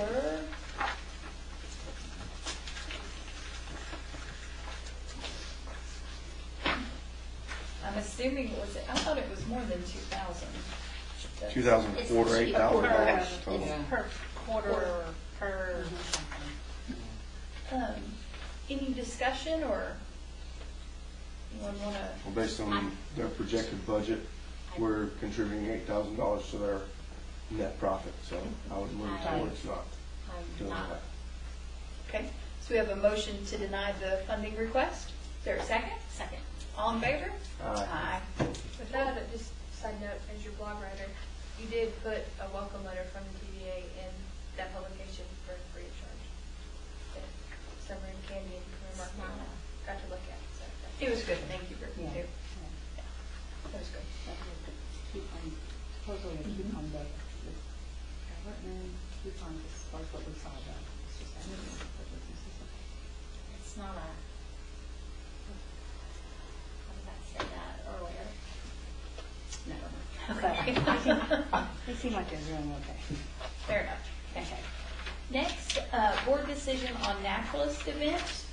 Speaker 1: I'm assuming I thought it was more than 2,000.
Speaker 10: 2004 to $8,000 total.
Speaker 1: Per quarter, per... Any discussion, or anyone want to?
Speaker 10: Well, based on their projected budget, we're contributing $8,000 to their net profit, so I would move towards not doing that.
Speaker 1: Okay, so we have a motion to deny the funding request. Is there a second? Second. All in favor?
Speaker 10: Aye.
Speaker 8: With that, just side note, as your blog writer, you did put a welcome letter from the TDA in that publication for free of charge. That Summer and Candy and Mark got to look at. So
Speaker 1: It was good. Thank you, Brittany, too. Yeah, that was good.
Speaker 3: Supposedly a coupon day. Coupon is what we saw about.
Speaker 5: It's not a, how did I say that earlier?
Speaker 3: They seem like they're doing okay.
Speaker 1: Fair enough. Okay. Next, board decision on naturalist event.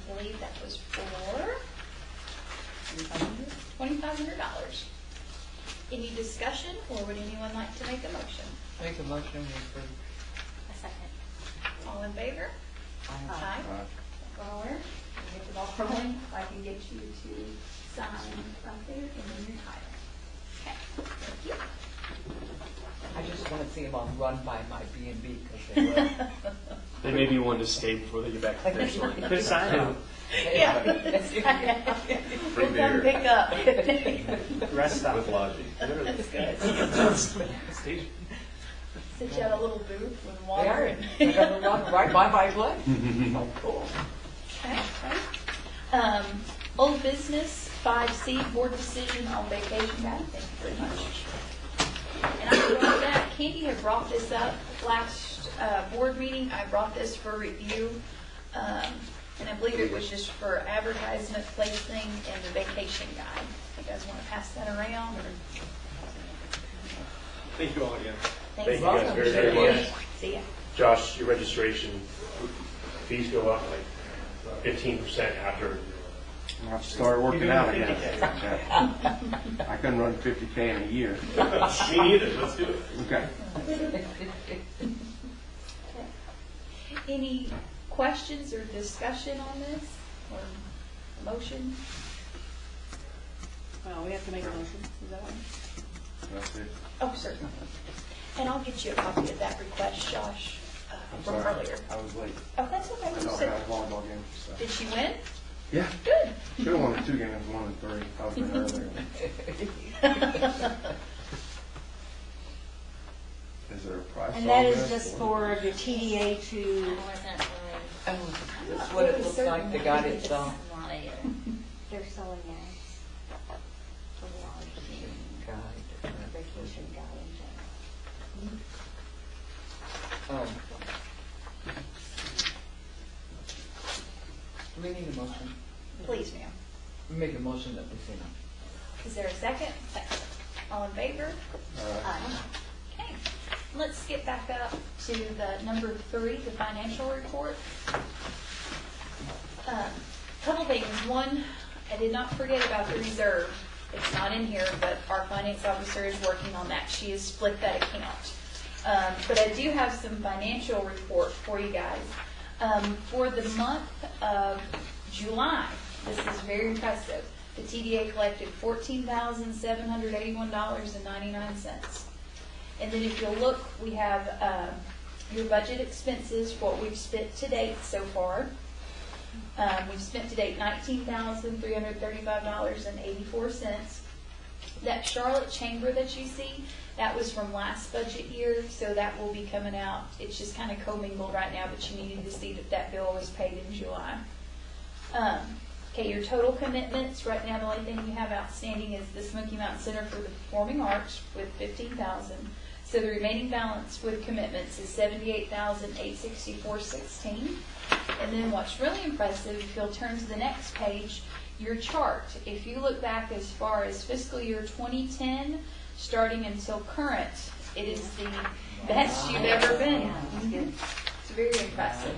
Speaker 1: I believe that was for $2,500. Any discussion, or would anyone like to make a motion?
Speaker 2: Make a motion for
Speaker 5: A second.
Speaker 1: All in favor? Aye.
Speaker 10: Aye.
Speaker 1: All right. Get the ball rolling. If I can get you to sign right there and then your title. Okay. Thank you.
Speaker 2: I just want to see them all run by my B&B because they will.
Speaker 7: They may be one to stay before they get back to their story.
Speaker 9: Good sign out.
Speaker 1: Yeah. We'll come pick up.
Speaker 9: Rest stop.
Speaker 6: With lodging.
Speaker 1: That's good. Sit you at a little booth with
Speaker 2: They
Speaker 1: water
Speaker 2: are.
Speaker 1: and.
Speaker 2: They're going to run right by my place. Oh, cool.
Speaker 1: Okay. Old business, 5C, board decision on vacation guide. Thank you very much. And I brought that, Candy had brought this up last board meeting. I brought this for review. And I believe it was just for advertisement placing and the vacation guide. You guys want to pass that around? Or?
Speaker 4: Thank you all again.
Speaker 7: Thank you guys very, very much.
Speaker 1: See ya.
Speaker 7: Josh, your registration, fees go up like 15% after.
Speaker 10: I'll have to start working
Speaker 9: You're
Speaker 10: out
Speaker 9: doing
Speaker 10: again.
Speaker 9: 50K.
Speaker 10: I can run 50K in a year.
Speaker 7: Me neither, let's do it.
Speaker 10: Okay.
Speaker 1: Any questions or discussion on this, or motion?
Speaker 3: Well, we have to make a motion, is that right?
Speaker 10: That's it.
Speaker 1: Oh, certainly. And I'll get you a copy of that request, Josh,
Speaker 10: I'm
Speaker 1: from
Speaker 10: sorry.
Speaker 1: earlier.
Speaker 10: I was late.
Speaker 1: Oh, that's okay.
Speaker 10: I
Speaker 1: You
Speaker 10: don't
Speaker 1: said,
Speaker 10: have a volleyball game. So.
Speaker 1: did she win?
Speaker 10: Yeah.
Speaker 1: Good.
Speaker 10: Should have won the 2 games, 1 and 3. I was been earlier. Is there a price
Speaker 3: And that
Speaker 10: on
Speaker 3: is
Speaker 10: this?
Speaker 3: just for the TDA to,
Speaker 5: I wasn't really.
Speaker 2: And that's what it looks like, the guide itself.
Speaker 5: I'm not either.
Speaker 3: they're selling ads for lodging,
Speaker 2: Guide.
Speaker 3: vacation guide in general.
Speaker 2: Do we need a motion?
Speaker 1: Please, ma'am.
Speaker 2: Make a motion that we say no.
Speaker 1: Is there a second? Second. All in favor? Okay. Let's get back up to the number 3, the financial report. Couple things. One, I did not forget about the reserve. It's not in here, but our finance officer is working on that. She has split that account. But I do have some financial report for you guys. For the month of July, this is very impressive. The TDA collected $14,781.99. And then if you'll look, we have your budget expenses, what we've spent to date so far. We've spent to date $19,335.84. That Charlotte Chamber that you see, that was from last budget year, so that will be coming out. It's just kind of commingled right now, but you needed to see that that bill was paid in July. Okay, your total commitments, right now the only thing you have outstanding is the Smoky Mountain Center for the Performing Arts with $15,000. So the remaining balance with commitments is $78,864.16. And then what's really impressive, if you'll turn to the next page, your chart. If you look back as far as fiscal year 2010, starting until current, it is the best you've ever been. It's very impressive.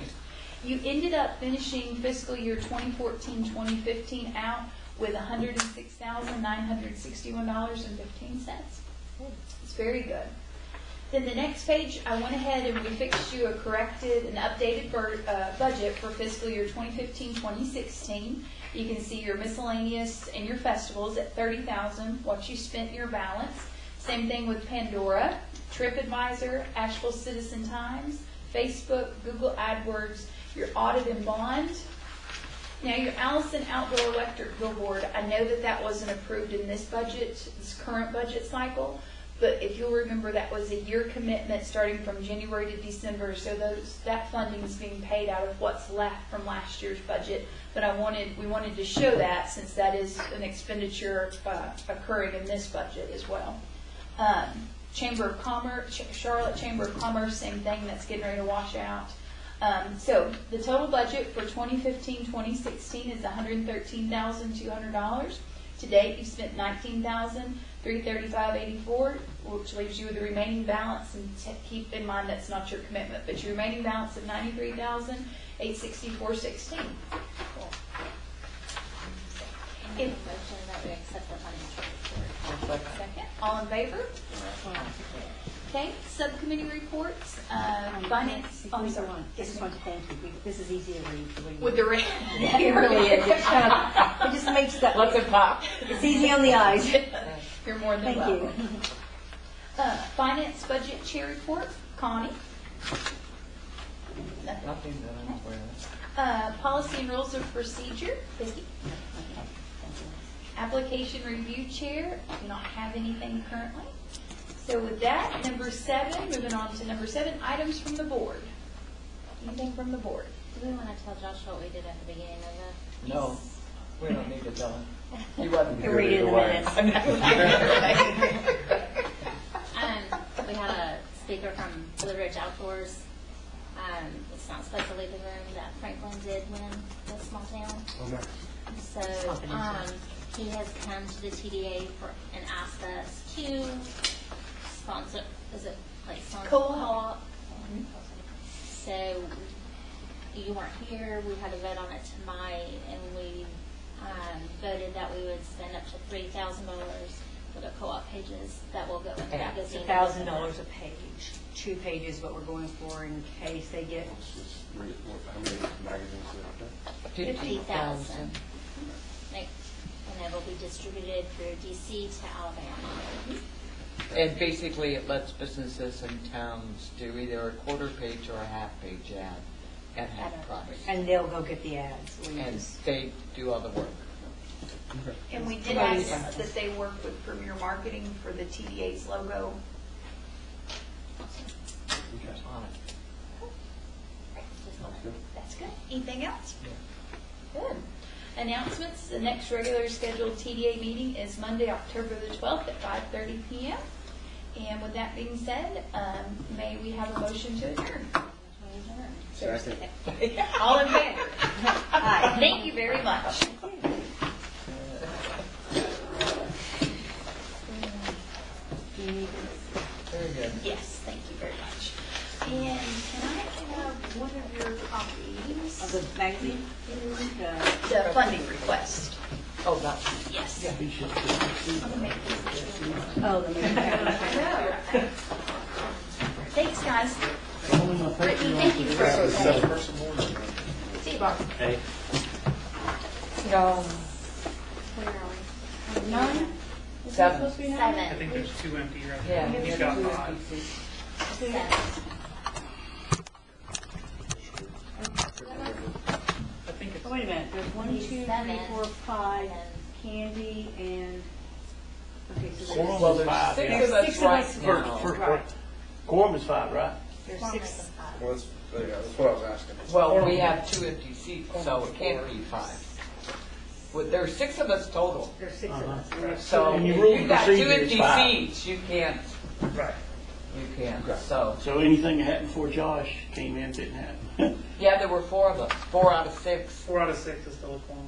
Speaker 1: You ended up finishing fiscal year 2014-2015 out with $106,961.15. It's very good. Then the next page, I went ahead and we fixed you a corrected and updated budget for fiscal year 2015-2016. You can see your miscellaneous and your festivals at $30,000, what you spent your balance. Same thing with Pandora, TripAdvisor, Asheville Citizen Times, Facebook, Google AdWords, your audit and bond. Now your Allison Outdoor Electric Billboard, I know that that wasn't approved in this budget, this current budget cycle, but if you'll remember that was a year commitment starting from January to December, so that funding is being paid out of what's left from last year's budget. But we wanted to show that since that is an expenditure occurring in this budget as well. Chamber of Commerce, Charlotte Chamber of Commerce, same thing, that's getting ready to wash out. So the total budget for 2015-2016 is $113,200. To date, you've spent $19,335.84, which leaves you with a remaining balance. And keep in mind that's not your commitment, but your remaining balance of $93,864.16.
Speaker 5: Make a motion that we accept the financial report.
Speaker 1: Second, all in favor? Okay, subcommittee reports, finance.
Speaker 3: I just want to thank you. This is easy to read.
Speaker 1: With the rate.
Speaker 3: It really is. It just makes stuff.
Speaker 2: Let them pop.
Speaker 3: It's easy on the eyes.
Speaker 1: You're more than
Speaker 3: Thank
Speaker 1: welcome.
Speaker 3: you.
Speaker 1: Finance budget chair report, Connie.
Speaker 2: Nothing that I'm aware of.
Speaker 1: Policy and rules of procedure, Vicki. Application review chair, do not have anything currently. So with that, number 7, moving on to number 7, items from the board. Anything from the board?
Speaker 5: Do we want to tell Josh what we did at the beginning of the?
Speaker 2: No, we don't need to tell him. He wasn't here
Speaker 3: Read it in the
Speaker 2: either way.
Speaker 5: We had a speaker from Blue Ridge Outdoors. It's not supposed to leave the room that Franklin did win the small town.
Speaker 10: Oh, no.
Speaker 5: So he has come to the TDA and asked us to sponsor. Is it like sponsor?
Speaker 1: Co-op.
Speaker 5: So you weren't here, we had a vote on it tonight, and we voted that we would spend up to $3,000 for the co-op pages that will go in the
Speaker 3: It's
Speaker 5: magazine.
Speaker 3: $1,000 a page, 2 pages what we're going for in case they get.
Speaker 10: How many magazines do they have?
Speaker 5: 50,000. And it will be distributed through DC to Alabama.
Speaker 2: And basically, it lets businesses and towns do either a quarter page or a half page ad at half price.
Speaker 3: And they'll go get the ads.
Speaker 2: And they do all the work.
Speaker 1: And we did ask that they work with Premier Marketing for the TDA's logo.
Speaker 2: On it.
Speaker 1: That's good. Anything else? Good. Announcements. The next regular scheduled TDA meeting is Monday, October the 12th at 5:30 p.m. And with that being said, may we have a motion to adjourn?
Speaker 10: Second.
Speaker 1: All in favor?
Speaker 3: Aye.
Speaker 1: Thank you very much.
Speaker 2: Very good.
Speaker 1: Yes, thank you very much. And can I have one of your copies?
Speaker 3: Of the magazine?
Speaker 1: The funding request.
Speaker 2: Oh, that's,
Speaker 1: Yes.
Speaker 2: yeah.
Speaker 1: I'm gonna make these.
Speaker 3: Oh, the magazine.
Speaker 1: Thanks, guys. Brittany, thank you for See you, Bob.
Speaker 9: Hey.
Speaker 2: No.
Speaker 1: Nine? Is that
Speaker 2: Seven.
Speaker 1: supposed to be nine?
Speaker 5: 7.
Speaker 11: I think there's 2 empty right
Speaker 2: Yeah.
Speaker 11: now.
Speaker 2: we
Speaker 11: He's
Speaker 2: have
Speaker 11: got
Speaker 2: two
Speaker 11: 5.
Speaker 2: empty seats.
Speaker 5: 7.
Speaker 11: I think it's
Speaker 3: Oh, wait a minute, there's 1, 2, 3, 4, 5, Candy, and, okay, so
Speaker 9: Quorum
Speaker 2: Well,
Speaker 9: is
Speaker 2: there's
Speaker 9: 5.
Speaker 2: 6
Speaker 9: yeah.
Speaker 2: of us
Speaker 3: Six of
Speaker 2: right
Speaker 3: us.
Speaker 2: now.
Speaker 3: Right.
Speaker 9: Quorum is 5, right?
Speaker 3: there's
Speaker 5: Quorum
Speaker 3: 6.
Speaker 5: is 5.
Speaker 10: Well, that's what I was asking.
Speaker 2: Well, we have 2 empty seats, so it can't be 5. Well, there's 6 of us total.
Speaker 3: There's 6 of us.
Speaker 9: Uh-huh.
Speaker 2: So
Speaker 9: And
Speaker 2: if
Speaker 9: your rule
Speaker 2: you
Speaker 9: of
Speaker 2: got 2
Speaker 9: procedure is
Speaker 2: empty
Speaker 9: 5.
Speaker 2: seats, you can't,
Speaker 11: right.
Speaker 2: so.
Speaker 9: So anything that happened before Josh came in didn't happen.
Speaker 2: Yeah, there were 4 of us, 4 out of 6.
Speaker 11: 4 out of 6 is still a quorum.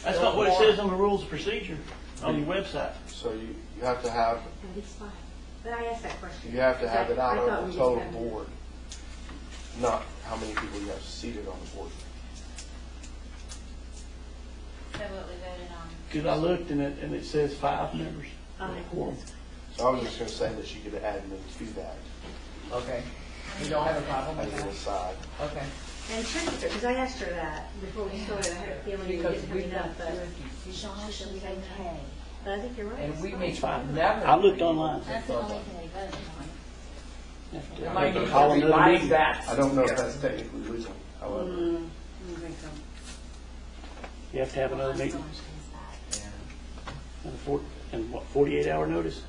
Speaker 9: That's not what it says on the rules of procedure on your website.
Speaker 10: So you have to have,
Speaker 3: That is 5. But I asked that question.
Speaker 10: you have to have it out
Speaker 3: I thought
Speaker 10: of
Speaker 3: we
Speaker 10: the
Speaker 3: just
Speaker 10: total
Speaker 3: had to-
Speaker 10: board, not how many people you have seated on the board.
Speaker 5: So what we voted on.
Speaker 9: Because I looked and it says 5 members. Quorum.
Speaker 10: So I was just gonna say that she could add me to that,
Speaker 2: Okay. You don't have a problem
Speaker 10: as
Speaker 2: with
Speaker 10: an
Speaker 2: that?
Speaker 10: aside.
Speaker 2: Okay.
Speaker 3: And check with her, because I asked her that before we started, I had a feeling we
Speaker 2: Because
Speaker 3: didn't
Speaker 2: we've
Speaker 3: have
Speaker 2: got
Speaker 3: enough,
Speaker 2: 2
Speaker 3: but
Speaker 2: empty seats.
Speaker 3: Josh was okay. But I think you're right.
Speaker 2: And
Speaker 3: it's
Speaker 2: we
Speaker 3: fine.
Speaker 2: may
Speaker 9: It's fine.
Speaker 2: never.
Speaker 9: I looked online.
Speaker 5: That's the only thing we voted on.
Speaker 2: I might need
Speaker 9: Call
Speaker 2: to
Speaker 9: another
Speaker 2: revise
Speaker 9: meeting.
Speaker 2: that.
Speaker 10: I don't know if that's technically legal, however.
Speaker 3: I don't think so.
Speaker 9: You have to have another meeting
Speaker 5: Josh comes back.
Speaker 9: and 48-hour notice?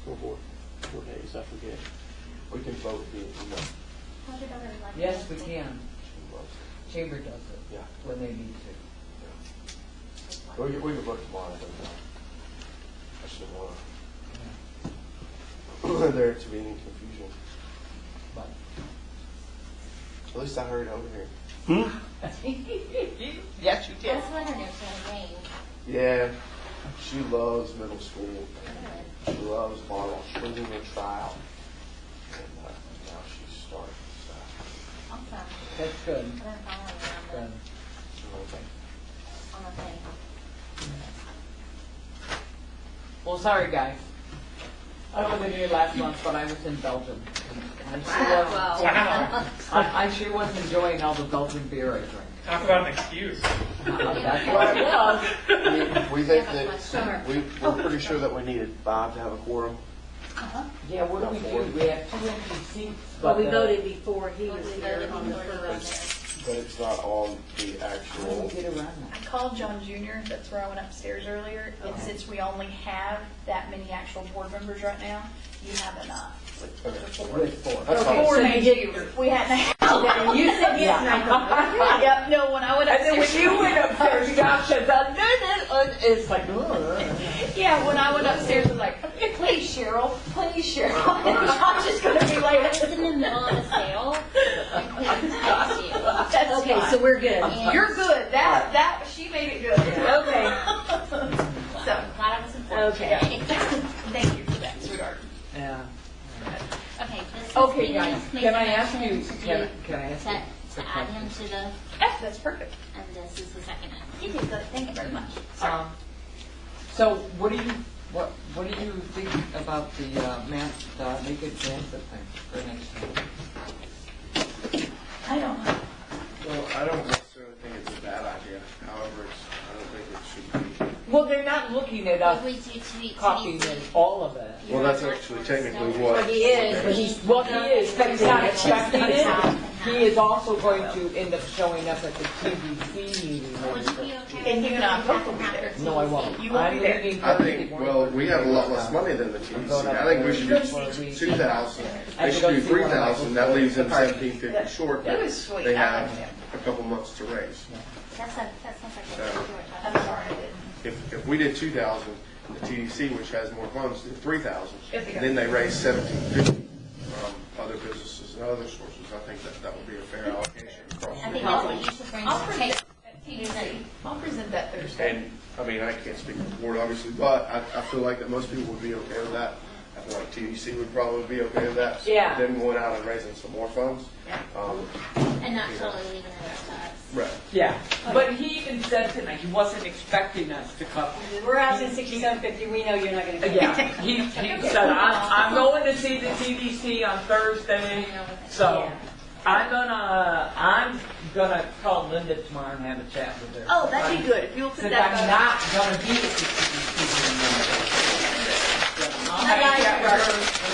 Speaker 9: Or 4 days, I forget.
Speaker 10: We can vote via email.
Speaker 5: How's your daughter like?
Speaker 2: Yes, we can.
Speaker 10: She loves it.
Speaker 2: Chamber does it
Speaker 10: Yeah.
Speaker 2: when they need to.
Speaker 10: We can vote tomorrow, I don't know. I just didn't want there to be any confusion.
Speaker 2: But
Speaker 10: At least I heard over here.
Speaker 2: yes, you did.
Speaker 5: That's when her next ring.
Speaker 10: Yeah, she loves middle school. She loves Marvel. She's in a trial. And now she's starting.
Speaker 5: Awesome.
Speaker 2: That's good.
Speaker 5: I'm gonna follow you
Speaker 2: Good.
Speaker 5: on the thing.
Speaker 2: Well, sorry, guys. I wasn't here last month, but I was in Belgium. And I sure was,
Speaker 11: Wow.
Speaker 2: I sure was enjoying all the Belgian beer I drank.
Speaker 11: Talk about an excuse.
Speaker 2: That's what it was.
Speaker 10: We think
Speaker 5: Yeah,
Speaker 10: that,
Speaker 5: sure.
Speaker 10: we're pretty sure that we needed 5 to have a quorum.
Speaker 2: Yeah, what do we do? We have 2 empty seats.
Speaker 3: Well, we
Speaker 2: but,
Speaker 3: voted before he
Speaker 5: We
Speaker 3: was
Speaker 5: voted
Speaker 3: here on the
Speaker 5: before you were
Speaker 3: first.
Speaker 5: there.
Speaker 10: But it's not on the
Speaker 2: How do
Speaker 10: actual.
Speaker 2: we get around
Speaker 1: I called John Jr., that's where I went upstairs earlier, and since we only have that many actual board members right now, you have enough with the
Speaker 2: that?
Speaker 1: 4.
Speaker 2: With 4.
Speaker 10: That's fine.
Speaker 1: Four
Speaker 3: So you
Speaker 1: names
Speaker 3: did-
Speaker 1: you, we hadn't had.
Speaker 3: And you said yes, and I thought, okay.
Speaker 1: Yep, no, when I went
Speaker 2: And then when
Speaker 1: upstairs.
Speaker 2: you went upstairs, Josh said, it's like,
Speaker 1: Yeah, when I went upstairs, I was like, please, Cheryl, please, Cheryl. And Josh is going to be
Speaker 5: I
Speaker 1: like,
Speaker 5: was in the middle of a sale and couldn't text you.
Speaker 1: that's
Speaker 3: Okay,
Speaker 1: fine.
Speaker 3: so we're good.
Speaker 1: You're good. That she made it good.
Speaker 3: Okay.
Speaker 1: So,
Speaker 5: I'm glad I was informed
Speaker 3: Okay.
Speaker 5: today.
Speaker 1: thank you for that, sweetheart.
Speaker 2: Yeah.
Speaker 5: Okay, this is
Speaker 1: Okay.
Speaker 2: Okay,
Speaker 5: Can you
Speaker 2: guys,
Speaker 5: just make
Speaker 2: can
Speaker 5: a
Speaker 2: I ask
Speaker 5: motion
Speaker 2: you,
Speaker 5: to
Speaker 2: can
Speaker 5: do-
Speaker 2: can I ask you?
Speaker 5: To add him to the,
Speaker 1: Yes, that's perfect.
Speaker 5: and this is the second.
Speaker 1: You did good. Thank you very much.
Speaker 2: So what do you think about the math, naked transit thing for next year?
Speaker 1: I don't know.
Speaker 10: Well, I don't necessarily think it's a bad idea. However, I don't think it should be.
Speaker 2: Well, they're not looking at
Speaker 5: If
Speaker 2: us
Speaker 5: we do TDC,
Speaker 2: copying in all of it.
Speaker 10: Well, that's actually technically what.
Speaker 2: But he is, but he's not expecting it. He is also going to end up showing up at the TDC meeting.
Speaker 5: Would you be okay?
Speaker 1: And you and I both will be there.
Speaker 2: No, I won't.
Speaker 1: You won't be there.
Speaker 2: leaving
Speaker 10: I
Speaker 2: Thursday
Speaker 10: think,
Speaker 2: morning.
Speaker 10: well, we have a lot less money than the TDC. I think we should do 2,000. They should do 3,000. That leaves them 1,750 short.
Speaker 1: That was sweet.
Speaker 10: They
Speaker 1: I
Speaker 10: have
Speaker 1: like him.
Speaker 10: a couple months to raise.
Speaker 5: That sounds like a good
Speaker 1: I'm sorry, I didn't.
Speaker 10: If we did 2,000, and the TDC, which has more funds, did 3,000,
Speaker 1: If you
Speaker 10: then they raise 1,750 from other businesses and other sources. I think that would be a fair allocation across
Speaker 5: I
Speaker 10: the
Speaker 5: think
Speaker 10: board.
Speaker 5: that's what you should bring
Speaker 1: I'll
Speaker 5: to the
Speaker 1: present
Speaker 5: table.
Speaker 1: at TDC. I'll present that Thursday.
Speaker 10: And, I mean, I can't speak for the board, obviously, but I feel like that most people would be okay with that. I feel like TDC would probably be okay with that. So
Speaker 2: Yeah.
Speaker 10: Them going out and raising some more funds.
Speaker 5: And not totally leaving it up to us.
Speaker 10: Right.
Speaker 2: Yeah, but he even said tonight, he wasn't expecting us to cover.
Speaker 3: We're asking 6750, we know you're not gonna get it.
Speaker 2: Yeah, he said, I'm going to see the TDC on Thursday, so I'm gonna call Linda tomorrow and have a chat with her.
Speaker 1: Oh, that'd be good. If you'll put
Speaker 2: Since
Speaker 1: that.
Speaker 2: I'm not gonna be at the TDC.
Speaker 1: Hi, guys.
Speaker 2: I'll have a chat with her